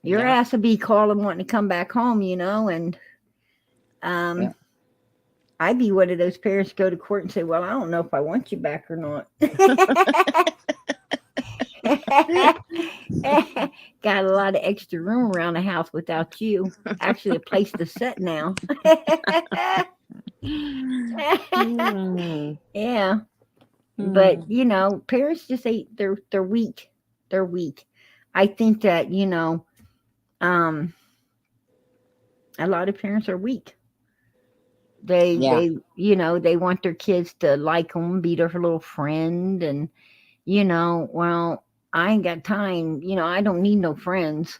Your Yeah. ass will be calling wanting to come back home, you know, and Yeah. um, I'd be one of those parents go to court and say, well, I don't know if I want you back or not. Got a lot of extra room around the house without you. Actually, a place to sit now. Mm. Yeah, but Mm. you know, parents just they're weak. They're weak. I think that um, a lot of parents are weak. Yeah. They want their kids to like them, be their little friend, and well, I ain't got time. I don't need no friends.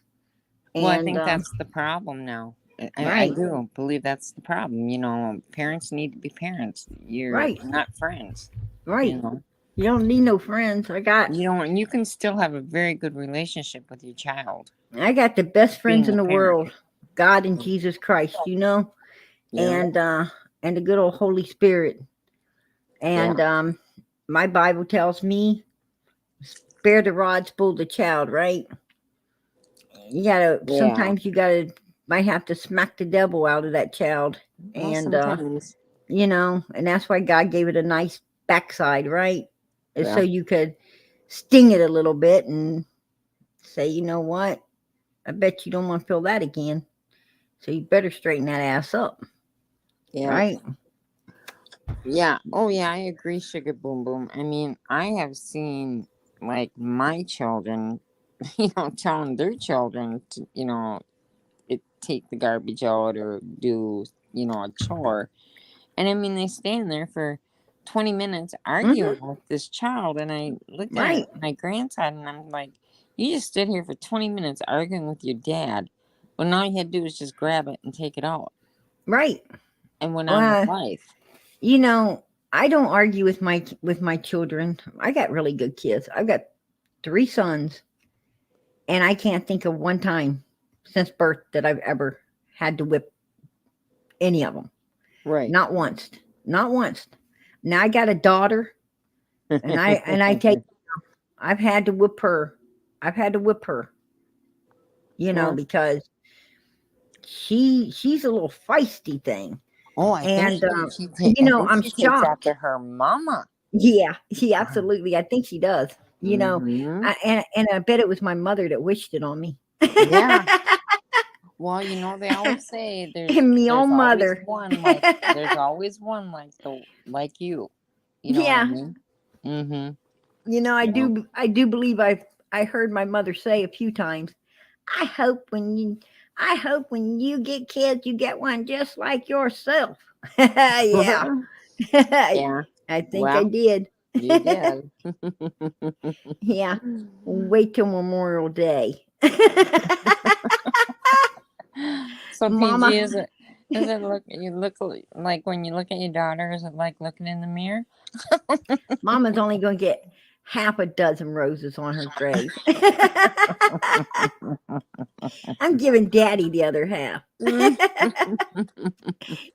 Well, I And think that's the problem now. I right, do believe that's the problem. Parents need to be parents. You're right, not friends. You right. know, You don't need no friends. you can still have a very good relationship with your child. I got the best friends Being in a the parent. world, God and Jesus Christ. Yeah. And the good old Holy Spirit. Yeah. And my Bible tells me, spare the rod, spoil the child. Right? You gotta. Yeah. Sometimes you might have to smack the devil out of that child. Well, And sometimes. and that's why God gave it a nice backside, right? It's so Yeah. you could sting it a little bit and say, you know what? I bet you don't want to feel that again. So you better straighten that ass up, Yeah. right? Yeah. Oh, yeah. I agree. Sugar boom boom. I mean, I have seen like my children, telling their children to, take the garbage out or do, a chore. And I mean, they stand there for 20 minutes Mm-hmm. arguing with this child. And I look Right, at my grandson and I'm like, you just stood here for 20 minutes arguing with your dad. When all you had to do was just grab it and take it out right. and went on with Uh, life. you know, I don't argue with my children. I got really good kids. I've got 3 sons, and I can't think of one time since birth that I've ever had to whip any of them. Right. Not once. Not once. Now I got a daughter, and I take. I've had to whip her. I've had to whip her. Well, Because she's a little feisty thing, I think and I'm she takes after shocked. her mama. Yeah, she absolutely. I think she does. Mm-hmm. And I bet it was my mother that wished it on me. Yeah. Well, they always say there's And me there's own always mother. one like there's always one like you. You know what I Yeah, mean? Mm-hmm. I Yeah. do believe I heard my mother say a few times. I hope when you I hope when you get kids, you get one just like yourself. Yeah, I Yeah. think I Well, did. you did. Yeah, wait till Memorial Day. So Mama, PG, is it like when you look at your daughter, is it like looking in the mirror? Mama's only going to get half a dozen roses on her grave. I'm giving Daddy the other half. Mm.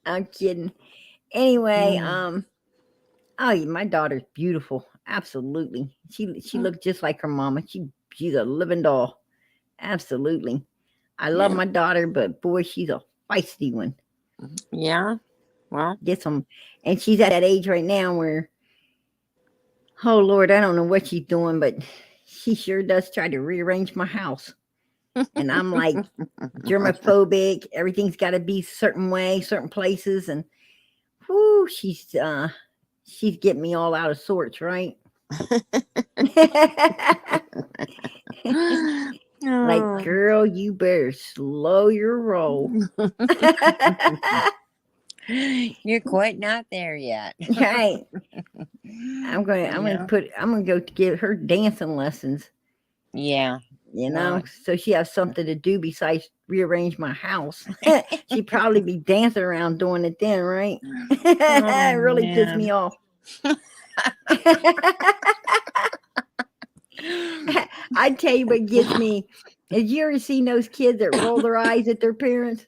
I'm kidding. Anyway, oh, my daughter's beautiful. Absolutely. She looked just like her mama. She's a living doll. Absolutely. I love Yeah. my daughter, but boy, she's a feisty one. Yeah. Well, Get some, and she's at that age right now where, oh Lord, I don't know what she's doing, but she sure does try to rearrange my house. And I'm like germophobic. Everything's got to be certain way, certain places, and whoo, she's getting me all out of sorts, right? Like, oh. girl, you better slow your roll. You're quite not there yet. Right. Yeah. I'm gonna go to give her dancing lessons, Yeah. Well, so she has something to do besides rearrange my house. She'd probably be dancing around doing it then, right? oh It really pissed man. me off. I tell you what gets me. Have you ever seen those kids that roll their eyes at their parents?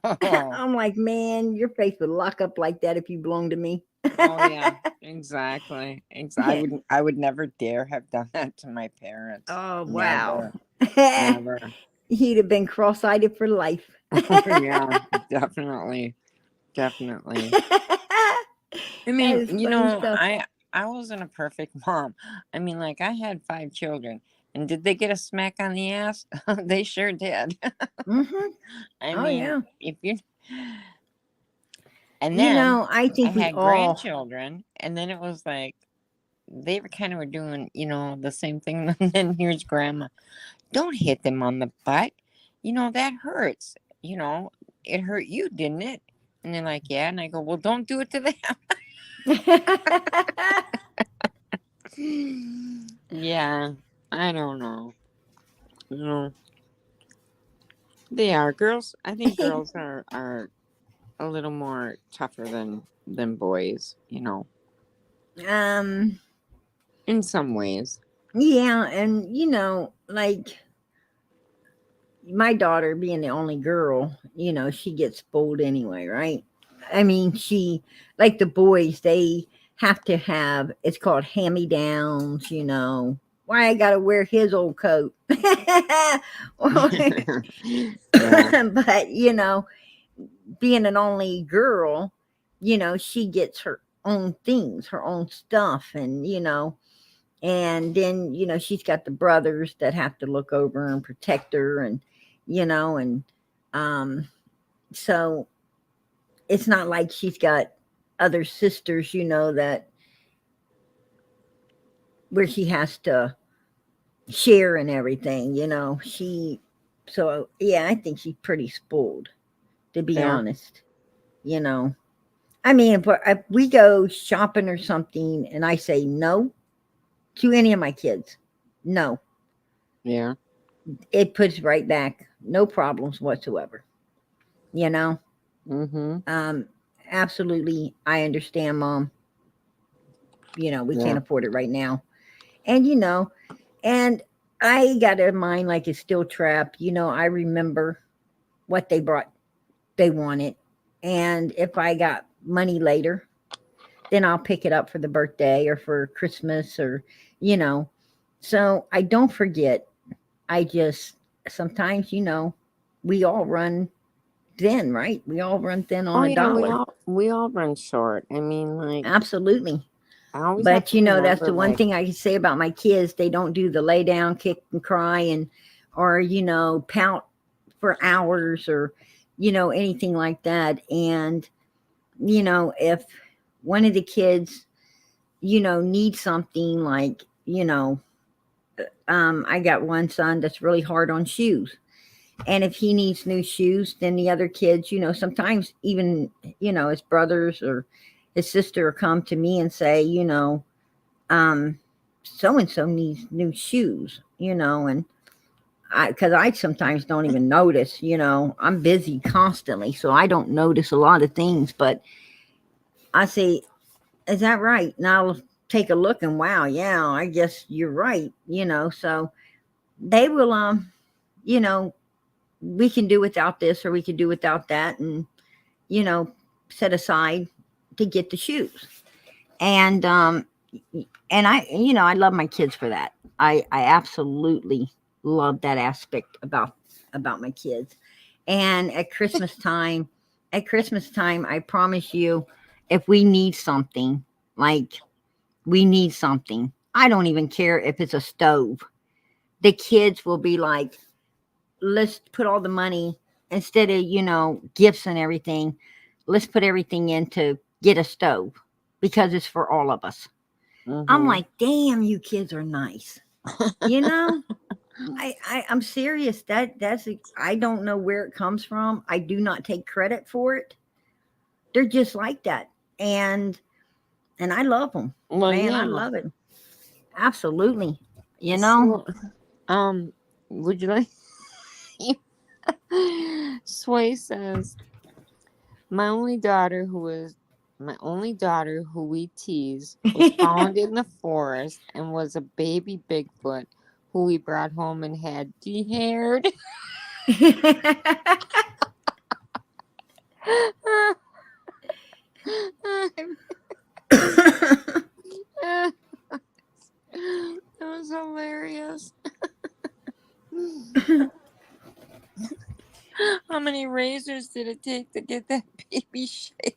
Oh. I'm like, man, your face would lock up like that if you belonged to me. Oh yeah, exactly. I would never dare have done that to my parents. Oh, wow. Never. Never. He'd have been cross-eyed for life. Yeah, definitely. Definitely. I That mean, is funny stuff. I wasn't a perfect mom. I mean, like I had 5 children. And did they get a smack on the ass? They sure did. Hmm. I Oh, mean, yeah. if you and then I I think we had all. grandchildren, and then it was like they were kind of were doing, the same thing. And then here's grandma. Don't hit them on the butt. That hurts. It hurt you, didn't it? And they're like, yeah. And I go, well, don't do it to them. Yeah, I don't know. You know, they are girls. I think girls are a little more tougher than boys. um, In some ways. yeah, and like my daughter being the only girl, she gets spoiled anyway, right? I mean, like the boys, they have to have, it's called hand me downs, Why I gotta wear his old coat? Yeah, But, being an only girl, she gets her own things, her own stuff, and then she's got the brothers that have to look over and protect her, and um so it's not like she's got other sisters, that where she has to share and everything, she so yeah, I think she's pretty spoiled, to be there. honest. you know I mean, if we go shopping or something and I say no to any of my kids, no, Yeah. it puts right back, no problems whatsoever. You know, Mm-hmm. um, absolutely, I understand, Mom. We Yeah. can't afford it right now, and and I got a mind like it's still trapped. I remember what they wanted, and if I got money later, then I'll pick it up for the birthday or for Christmas or, you know, so I don't forget. I just sometimes, we all run thin, right? We all run thin on Oh a yeah, we dollar. all we all run short. I mean, like Absolutely. I always have But to that's remember, the one like, thing I can say about my kids. They don't do the lay down, kick and cry or, pout for hours or, anything like that. And, if one of the kids, needs something like, I got one son that's really hard on shoes. And if he needs new shoes, then the other kids, sometimes even, his brothers or his sister will come to me and say, um, so and so needs new shoes, and because I sometimes don't even notice, I'm busy constantly, so I don't notice a lot of things. But I say, is that right? And I'll take a look and wow, yeah, I guess you're right, so they will, you know, we can do without this or we can do without that, and you know set aside to get the shoes. And and I love my kids for that. I absolutely love that aspect about my kids. And at Christmas time, I promise you, if we need something, like we need something, I don't even care if it's a stove. The kids will be like, let's put all the money, instead of gifts and everything, let's put everything in to get a stove because it's for all of us. I'm Mm-hmm. like, damn, you kids are nice. You know, I'm serious. I don't know where it comes from. I do not take credit for it. They're just like that, and I love them, Well, man. I yeah. love it. Absolutely. You know. So, would you like? Sway says, my only daughter who we tease was found in the forest and was a baby Bigfoot who we brought home and had de-haired. That was hilarious. How many razors did it take to get that baby shaved?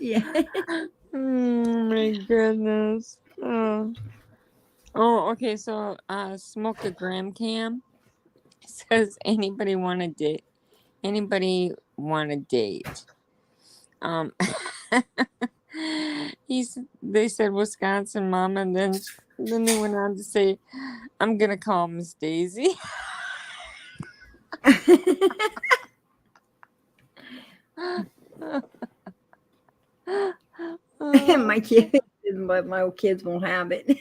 Yeah. Oh my goodness. Oh, okay. So, Smoke the Gram Cam says, Anybody want to date? Um, they said Wisconsin mom, and then they went on to say, I'm gonna call Miss Daisy. My kids, but my kids won't have it.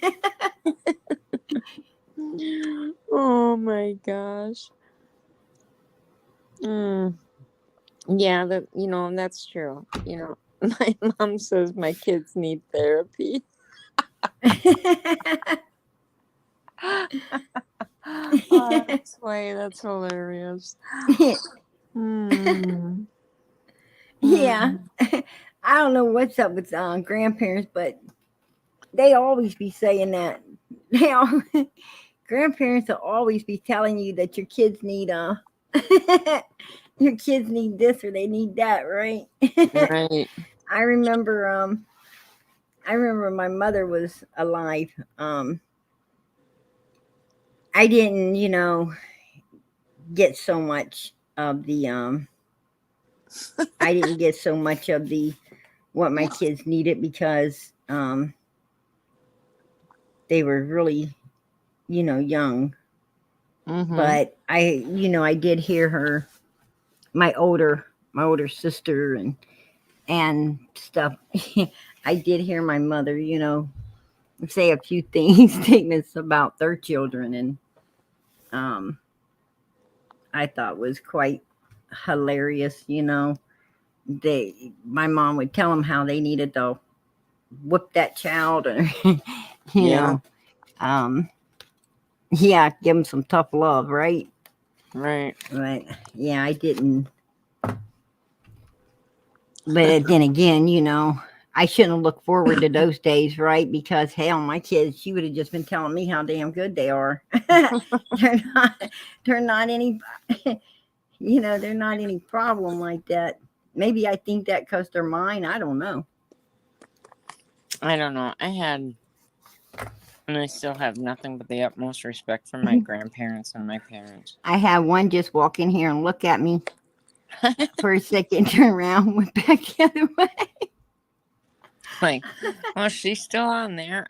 Oh my gosh. Mm. Yeah, that's true. My mom says my kids need therapy. Oh, that's hilarious. Hmm. Yeah. Hmm. I don't know what's up with grandparents, but they always be saying that. They all grandparents will always be telling you that your kids need your kids need this or they need that, right? Right. I remember I remember my mother was alive. I didn't, get so much of the I didn't get so much of the what my kids needed because they were really, young. Mm-hmm. But I did hear her, my older sister and stuff. I did hear my mother, say a few things, statements about their children, and um, I thought was quite hilarious. My mom would tell them how they needed to whip that child, or you Yeah. know, um, yeah, give them some tough love, right? Right. But yeah, I didn't. But then again, I shouldn't look forward to those days, right? Because hell, my kids, she would have just been telling me how damn good they are. they're not, they're not any, they're not any problem like that. Maybe I think that because they're mine. I don't know. I don't know. And I still have nothing but the utmost respect for my grandparents and my parents. I had one just walk in here and look at me for a second, turn around, went back the other way. Like, well, she's still on there.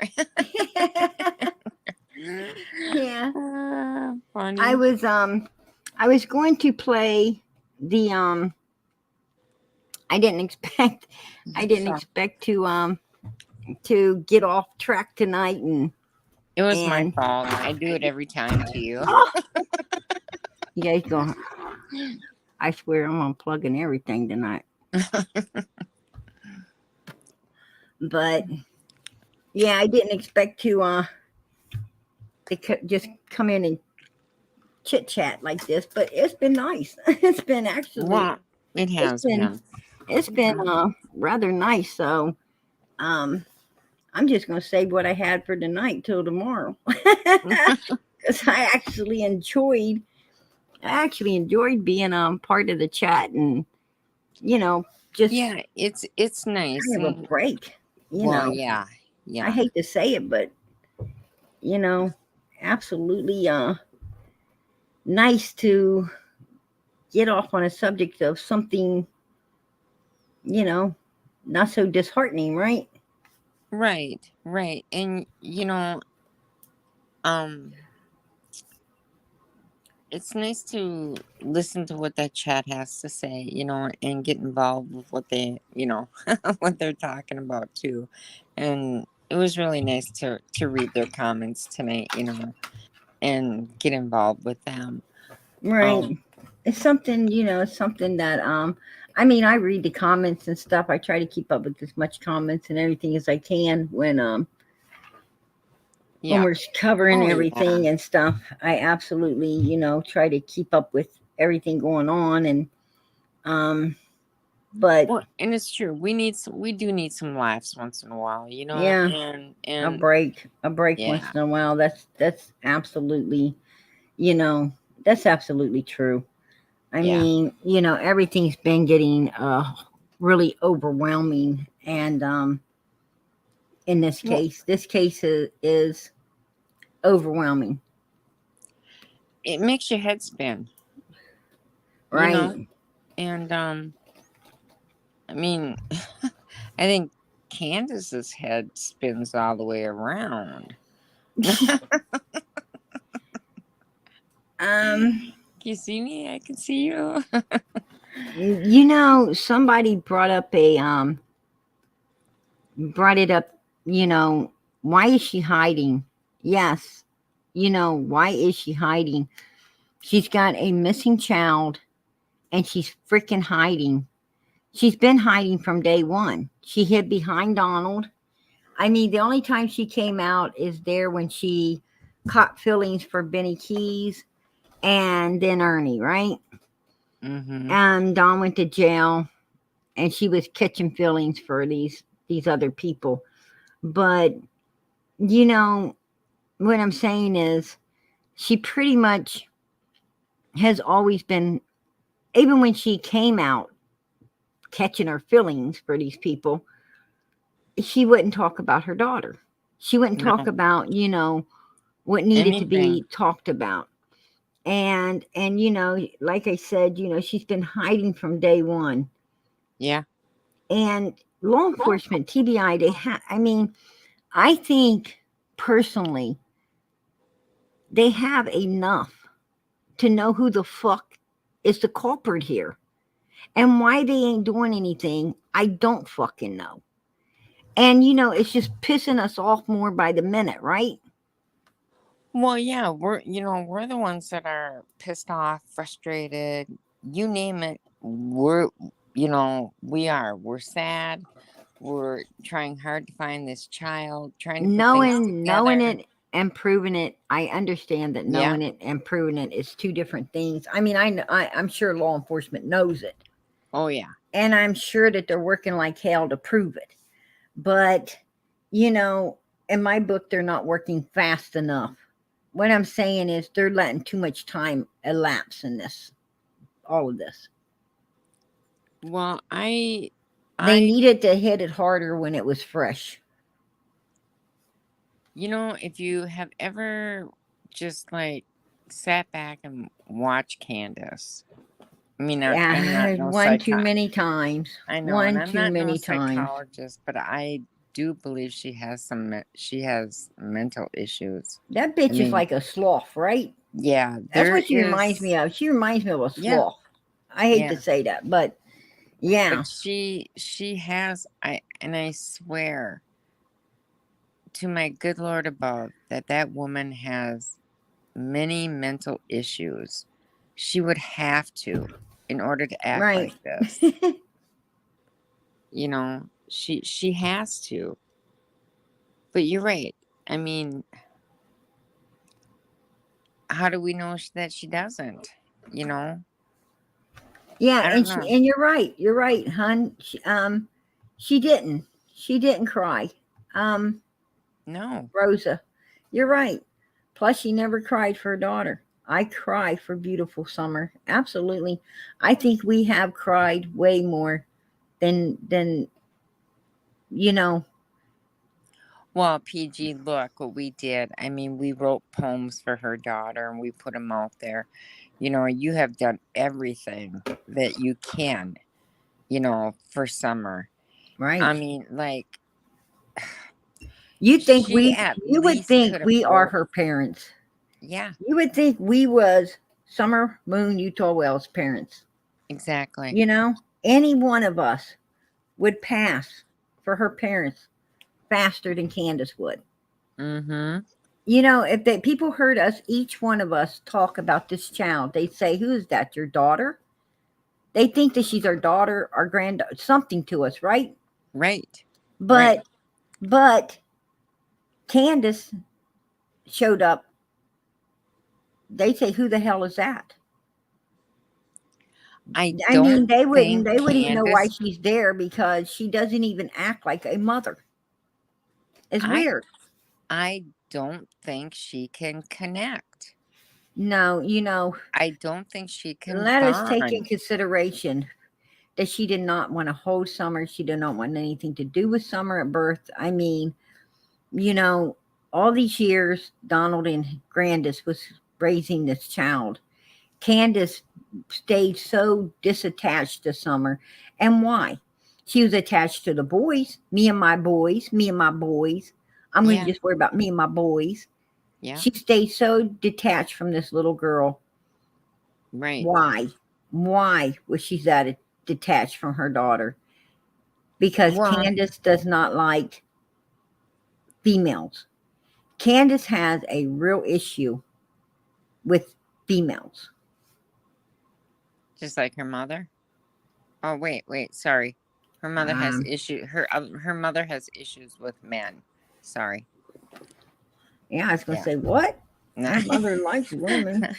Yeah. I Funny. was I was going to play the I didn't expect I didn't So expect to get off track tonight it was my and fault. I do it every time to you. you guys go. I swear I'm unplugging everything tonight. But yeah, I didn't expect to just come in and chit chat like this, but it's been nice. It's been actually, Well, it it's has been, been. it's been rather nice. So, um, I'm just gonna save what I had for tonight till tomorrow, because I actually enjoyed being part of the chat and you know just Yeah, it's nice. kind of a And break. You well, know, yeah, I yeah. hate to say it, but you know, absolutely nice to get off on a subject of something, you know, not so disheartening, right? Right, right. And um it's nice to listen to what that chat has to say, and get involved with what what they're talking about too. And it was really nice to read their comments tonight, and get involved with them. Right. Um, It's something, it's something that I mean, I read the comments and stuff. I try to keep up with as much comments and everything as I can when yeah. we're covering Oh yeah. everything and stuff. I absolutely, try to keep up with everything going on and um but Well, and it's true. We do need some laughs once in a while, yeah, and a break once yeah, in a while. That's absolutely, you know, that's absolutely true. I yeah. mean, everything's been getting really overwhelming and in Well, this case is overwhelming, it makes your head spin, you know, right? and I mean, I think Candace's head spins all the way around. um You see me? I can see you. somebody brought it up, you know, why is she hiding? Yes, why is she hiding? She's got a missing child and she's freaking hiding. She's been hiding from day one. She hid behind Donald. I mean, the only time she came out is there when she caught feelings for Benny Keys and then Ernie, right? Mm-hmm. And Don went to jail and she was catching feelings for these other people. But you know, what I'm saying is she pretty much has always been, even when she came out catching her feelings for these people, she wouldn't talk about her daughter. She wouldn't talk No, about, what needed to anything. be talked about. And like I said, she's been hiding from day one. Yeah. And law enforcement, TBI, I mean, I think personally they have enough to know who the fuck is the culprit here. And why they ain't doing anything, I don't fucking know. And it's just pissing us off more by the minute, right? Well, yeah, we're the ones that are pissed off, frustrated, you name it. We're sad. We're trying hard to find this child, trying to put things Knowing together. it and proving it, I understand that Yeah. knowing it and proving it is two different things. I mean, I'm sure law enforcement knows it, Oh, yeah. and I'm sure that they're working like hell to prove it. But you know, in my book, they're not working fast enough. What I'm saying is they're letting too much time elapse in all of this. Well, They I, needed to hit it harder when it was fresh. if you have ever just like sat back and watched Candace, I mean, I'm not Yeah, no one too psycho. many times. I know, and One I'm too not no many times. psychologist, but I do believe she has mental issues. That I bitch is mean, like a sloth, right? yeah, That's there what she reminds is, me of. She reminds me of a yeah, sloth. I hate to yeah, say that, but yeah. but she has, I swear to my good Lord above that woman has many mental issues. She would have to in order to act Right. like this. She has to. But you're right. I mean, how do we know that she doesn't? You know, Yeah, I don't know. and you're right, hun. She didn't. She didn't cry. Um, No. Rosa, you're right. Plus, she never cried for her daughter. I cry for beautiful summer. Absolutely. I think we have cried way more than you know. Well, PG, look what we did. I mean, we wrote poems for her daughter and we put them out there. You know, you have done everything that you can, for summer. I Right. mean, like, You think she we at you would least think could have we are wrote, her parents. yeah, You would think we was Summer Moon Utah Wells' parents. exactly. You know? Any one of us would pass for her parents faster than Candus would. Mm-hmm. If people heard us, each one of us, talk about this child, they'd say, "Who is that? Your daughter?" They think that she's our daughter, our granddaughter, something to us, right? Right. Right. But Candace showed up. They say, "Who the hell is that?" I I don't mean, they wouldn't. think They wouldn't even know why Candace, she's there because she doesn't even act like a mother. It's I weird. I don't think she can connect. No, I don't think she can let us take in bond. consideration that she did not want to hold Summer. She did not want anything to do with Summer at birth. I mean, you know, all these years, Donald and Grandis was raising this child. Candace stayed so disattached to Summer. And why? She was attached to the boys, me and my boys, me and my boys. I'm going to Yeah. just worry about me and my boys. Yeah. She stayed so detached from this little girl. Right. Why? Why was she that detached from her daughter? Because Well, Candace does not like females. Candace has a real issue with females. just like her mother. Oh, wait, sorry. Her mother has Um, issue. Her mother has issues with men. Sorry. yeah, I was going to Yeah. say, what? No. My mother likes women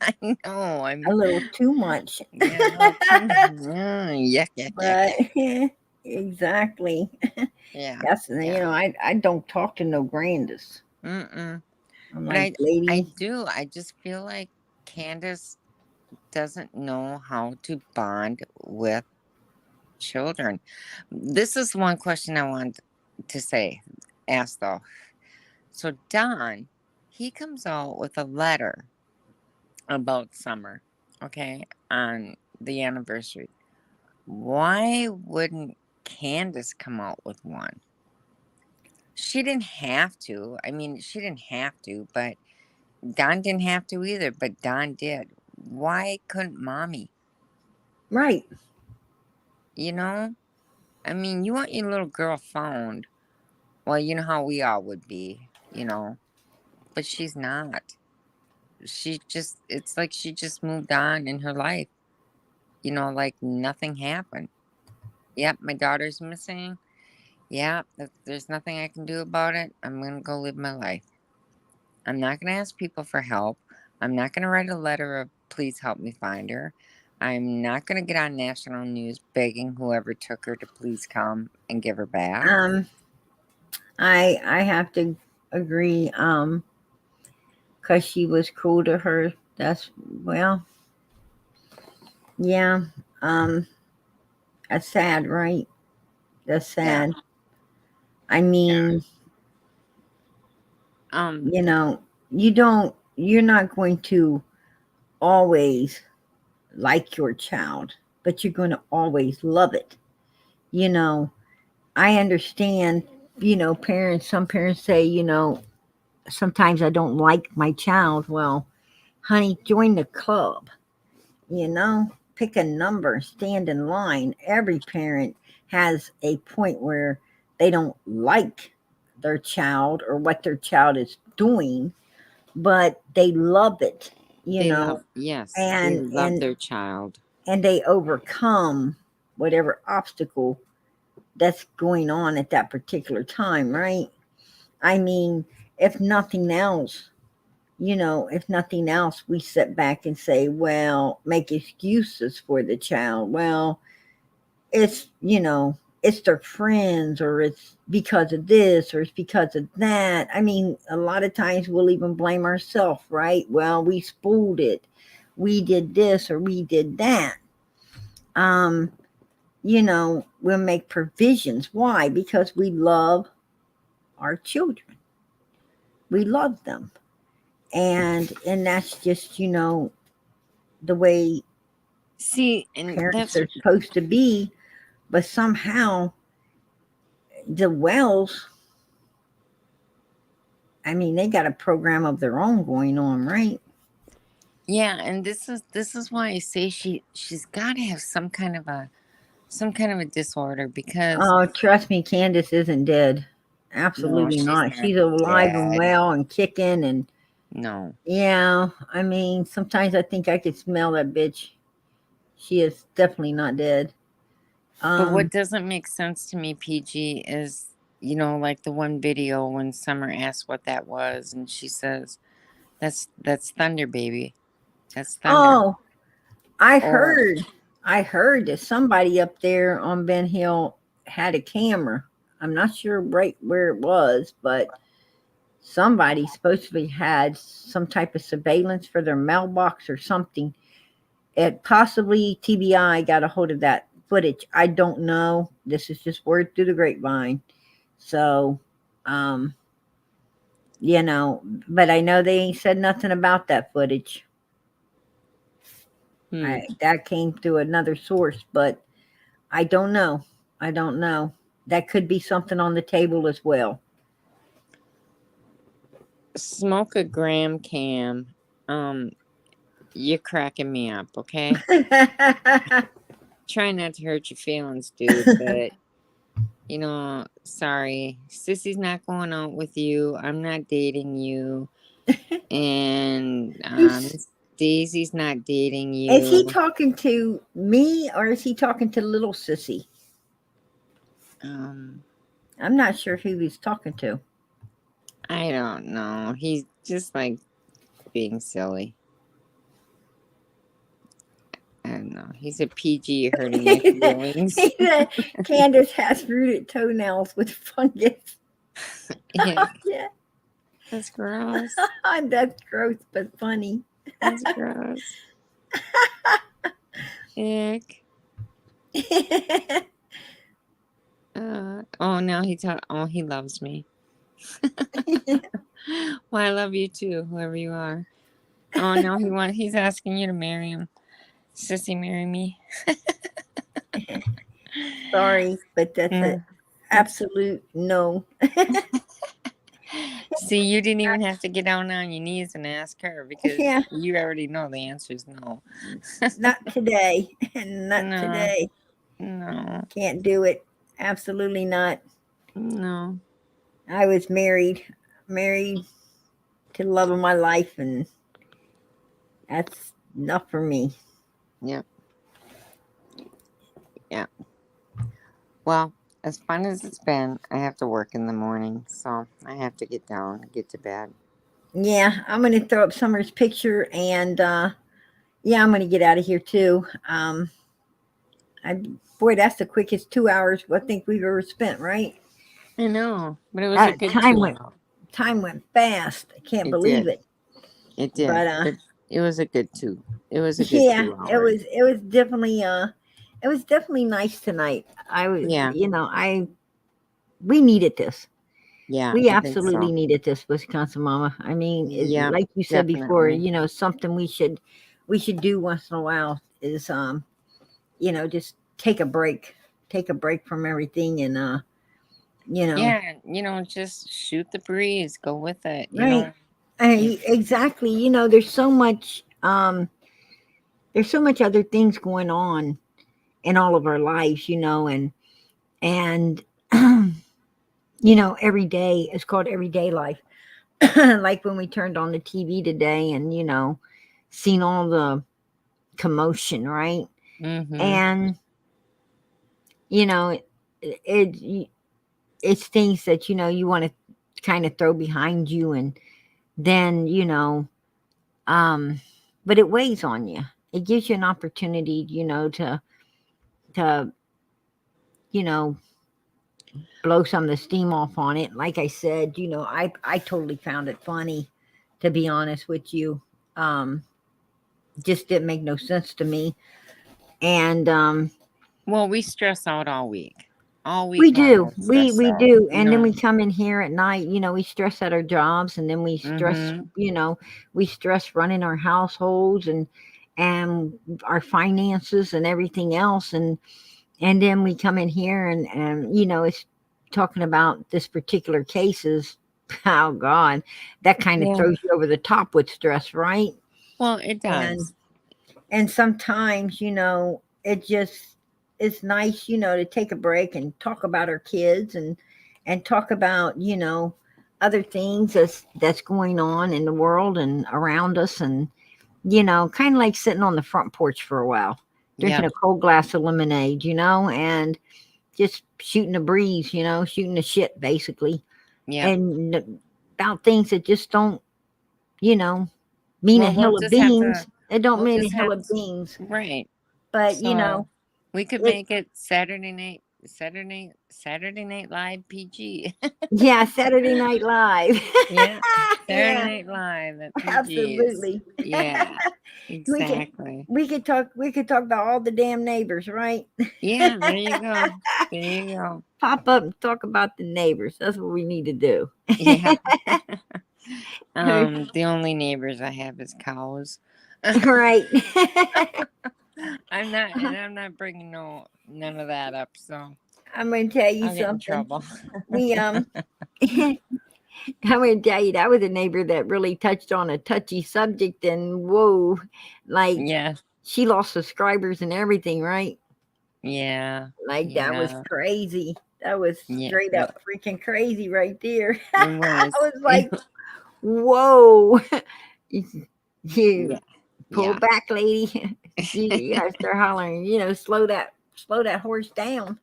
I know. a I'm little too much. yeah, a little too. Yuck, yuck, yuck, But yuck. exactly. Yeah. That's, Yeah. I don't talk to no Grandis. Mm-mm. I'm But like, I lady, do. I just feel like Candace doesn't know how to bond with children. This is one question I want to ask though. So Don, he comes out with a letter about summer, okay, on the anniversary. Why wouldn't Candace come out with one? She didn't have to. I mean, she didn't have to, but Don didn't have to either, but Don did. Why couldn't mommy? right. You know? I mean, you want your little girl found. Well, you know how we all would be. But she's not. It's like she just moved on in her life, like nothing happened. Yep, my daughter's missing. Yeah, there's nothing I can do about it. I'm going to go live my life. I'm not going to ask people for help. I'm not going to write a letter of please help me find her. I'm not going to get on national news begging whoever took her to please come and give her back. Um, I have to agree. Because she was cool to her. That's well, yeah. Um, that's sad, right? That's Yeah. sad. I Yeah. mean, Um, you're not going to always like your child, but you're going to always love it. You know, I understand, some parents say, sometimes I don't like my child. Well, honey, join the club, pick a number, stand in line. Every parent has a point where they don't like their child or what their child is doing, but they love it, yes, they and love and their child. and they overcome whatever obstacle that's going on at that particular time, right? I mean, if nothing else, if nothing else, we sit back and say, well, make excuses for the child. Well, it's, it's their friends, or it's because of this, or it's because of that. I mean, a lot of times we'll even blame ourselves, right? Well, we spooled it. We did this or we did that. Um, we'll make provisions. Why? Because we love our children. We love them. And that's just, the way See, and parents that's are supposed to be. But somehow the Wells, I mean, they got a program of their own going on, right? yeah, and this is why I say she's got to have some kind of a disorder because Oh, trust me, Candace isn't dead. no, Absolutely she's not. not She's alive and dead. well and kicking. And No. yeah, I mean, sometimes I think I could smell that bitch. She is definitely not dead. But what Um, doesn't make sense to me, PG, is like the one video when Summer asked what that was, and she says, "That's thunder, baby. That's thunder." oh, I Or heard, I heard that somebody up there on Ben Hill had a camera. I'm not sure right where it was, but somebody supposedly had some type of surveillance for their mailbox or something. It possibly TBI got a hold of that footage. I don't know. This is just word through the grapevine. So, um, but I know they ain't said nothing about that footage. hmm, That came through another source, but I don't know. I don't know. That could be something on the table as well. smoke a gram cam. Um, you're cracking me up, okay? Try not to hurt your feelings, dude, but sorry. Sissy's not going out with you. I'm not dating you. And He's Daisy's not dating Is he you. talking to me or is he talking to little sissy? Um, I'm not sure who he's talking to. I don't know. He's just like being silly. I don't know. He's a PG hurting my feelings. He said Candace has rooted toenails with fungus. Yeah, Yeah, that's gross. that's gross but funny. That's gross. Ick. Oh, now oh, he loves me. Well, I love you too, whoever you are. Oh, no, he's asking you to marry him. Sissy, marry me. Sorry, but that's an No, that's absolute no. See, you didn't even have to get down on your knees and ask her because Yeah, you already know the answer is no. not today. Not No, today. no, Can't do it. Absolutely not. no. I was married to the love of my life, and that's enough for me. Yep, yeah. Well, as fun as it's been, I have to work in the morning, so I have to get down and get to bed. Yeah, I'm gonna throw up Summer's picture, and yeah, I'm gonna get out of here too. I Boy, that's the quickest 2 hours I think we've ever spent, right? I know, but it was a That good 2 hour. time went fast. I can't It believe did. it. It did. But But it was a good two. It was a good yeah, 2 hours. it was definitely nice tonight. I was, Yeah. I we needed this. Yeah, We I think absolutely so. needed this, Wisconsin Mama. I mean, Yeah, like you said before, definitely. something we should do once in a while is just take a break from everything, and you know, Yeah, just shoot the breeze, go with it, right. Yeah. Exactly. There's so much other things going on in all of our lives, and every day is called everyday life. Like when we turned on the TV today, and seen all the commotion, right? Mm-hmm. And you know it, it's things that you want to kind of throw behind you, and then, but it weighs on you. It gives you an opportunity, to, you know, blow some of the steam off on it. Like I said, I totally found it funny, to be honest with you. Um, just didn't make no sense to me. And Well, we stress out all week. All we week long, do, we're stressed we out. do, You and then know. we come in here at night. We stress at our jobs, and then we stress. Mm-hmm. We stress running our households and our finances and everything else, and then we come in here and it's talking about this particular cases. Oh God, that kind of Yeah. throws you over the top with stress, right? Well, it And does. and sometimes it just it's nice to take a break and talk about our kids and talk about other things that's going on in the world and around us, and kind of like sitting on the front porch for a while, drinking Yep. a cold glass of lemonade, and just shooting the breeze, shooting the shit basically, Yep. and about things that just don't you know mean a Well, hill of beans. It don't we'll mean a just hill have of beans, right. but So we could it make it Saturday Night Live PG. yeah, Saturday Night Live. Yeah. Saturday Yeah, Night Live at PG's. absolutely. Yeah. we could Exactly. we could talk about all the damn neighbors, right? Yeah, there you go. There you go. Pop up and talk about the neighbors. That's what we need to do. Yeah. The only neighbors I have is cows. Right. I'm not bringing none of that up, so I'm going to tell you I'll get in something. trouble. We I'm going to tell you that was a neighbor that really touched on a touchy subject, and whoa, like Yeah. she lost subscribers and everything, right? Yeah. Like that was Yeah. crazy. That was Yeah. straight Yeah. up freaking crazy right there. It I was. was like, whoa. You Yeah. pull Yeah. back, lady. You gotta start hollering, slow that horse down.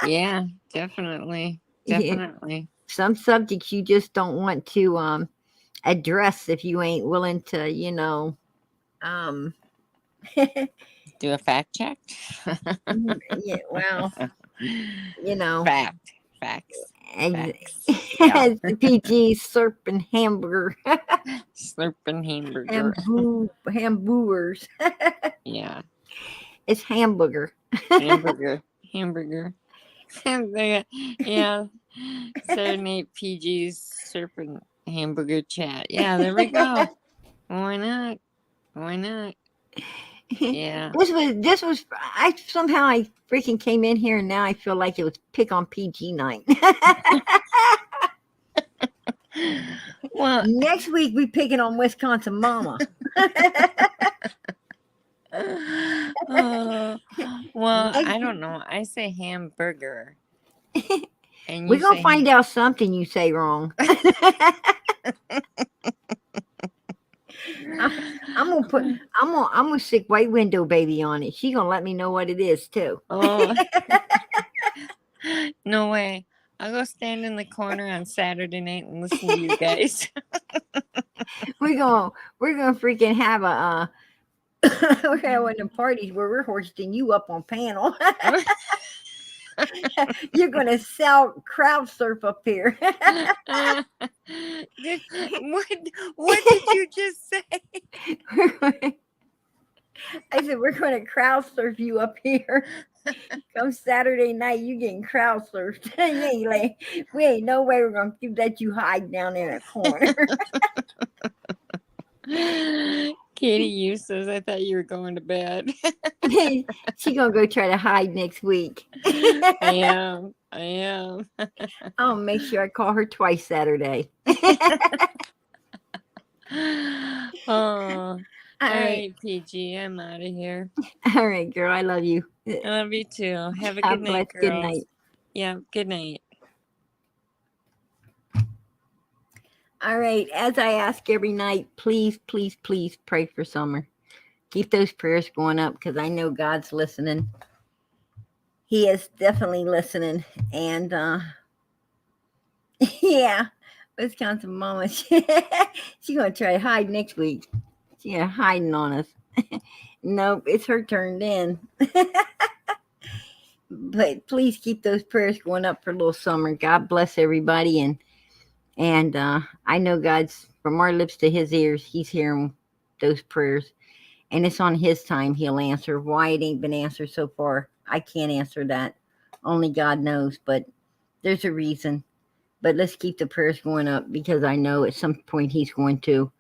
Yeah. Definitely. Yeah. Definitely. Some subjects you just don't want to address if you ain't willing to, um Do a fact check. yeah, well, you know, Fact. Facts. ex- Facts. Yeah. as the PG serpent hamburger. Slurping hamburger. Hamburgers. Yeah. It's hamburger. Hamburger. Hamburger. Yeah. Serenade PG's Serpent Hamburger Chat. Yeah, there we go. Why not? Why not? Yeah. This was I freaking came in here and now I feel like it was pick on PG night. Well, Next week we picking on Wisconsin Mama. oh, well, Next, I don't know. I say hamburger, and we're you gonna say find out something you say wrong. I, I'm gonna put I'm gonna stick white window baby on it. She gonna let me know what it is too. oh, no way. I'll go stand in the corner on Saturday night and listen to you guys. We're gonna freaking have a we're having a parties where we're hoisting you up on panel. You're gonna sell crowd surf up here. Did, what did you just say? I said we're gonna crowd surf you up here. Come Saturday night, you getting crowd surfed. We ain't no way we're gonna let you hide down in a corner. Katie Eustace, I thought you were going to bed. She gonna go try to hide next week. I am. I am. I'll make sure I call her twice Saturday. Oh, All all right. right, PG. I'm out of here. All right, girl. I love you. I love you too. Have a good God bless. night, Good girls. night. Yeah, good night. All right. As I ask every night, please, please, please pray for Summer. Keep those prayers going up because I know God's listening. He is definitely listening. And yeah, Wisconsin mama. She's gonna try to hide next week. She's hiding on us. Nope, it's her turn then. But please keep those prayers going up for little Summer. God bless everybody, and I know God's from our lips to His ears. He's hearing those prayers, and it's on His time. He'll answer. Why it ain't been answered so far, I can't answer that. Only God knows. But there's a reason. But let's keep the prayers going up because I know at some point He's going to,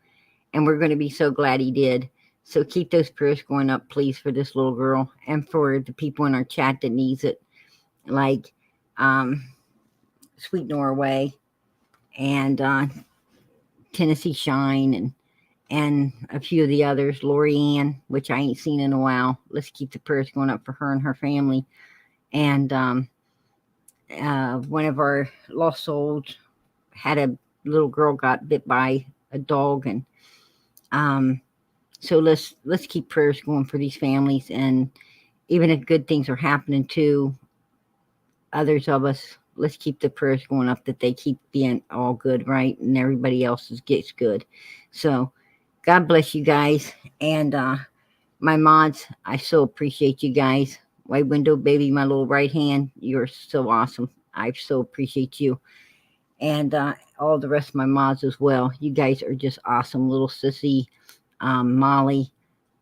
and we're going to be so glad He did. So keep those prayers going up, please, for this little girl and for the people in our chat that needs it, like Sweet Norway and Tennessee Shine and a few of the others, Lori Ann, which I ain't seen in a while. Let's keep the prayers going up for her and her family. And one of our lost souls had a little girl got bit by a dog, and so let's keep prayers going for these families. And even if good things are happening to others of us, let's keep the prayers going up that they keep being all good, right? And everybody else gets good. So God bless you guys. And my mods, I so appreciate you guys. White Window Baby, my little right hand, you're so awesome. I so appreciate you. And all the rest of my mods as well. You guys are just awesome. Little Sissy, Molly,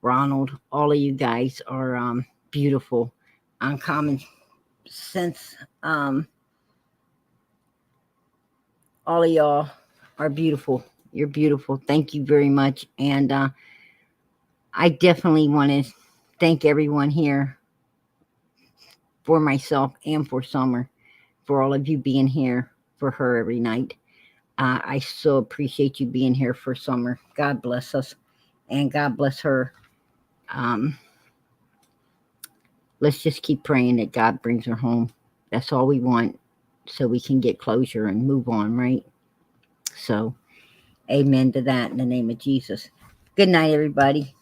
Ronald, all of you guys are beautiful. Uncommon sense. All of y'all are beautiful. You're beautiful. Thank you very much. And I definitely want to thank everyone here for myself and for Summer, for all of you being here for her every night. I so appreciate you being here for Summer. God bless us and God bless her. Let's just keep praying that God brings her home. That's all we want so we can get closure and move on, right? So, amen to that in the name of Jesus. Good night, everybody.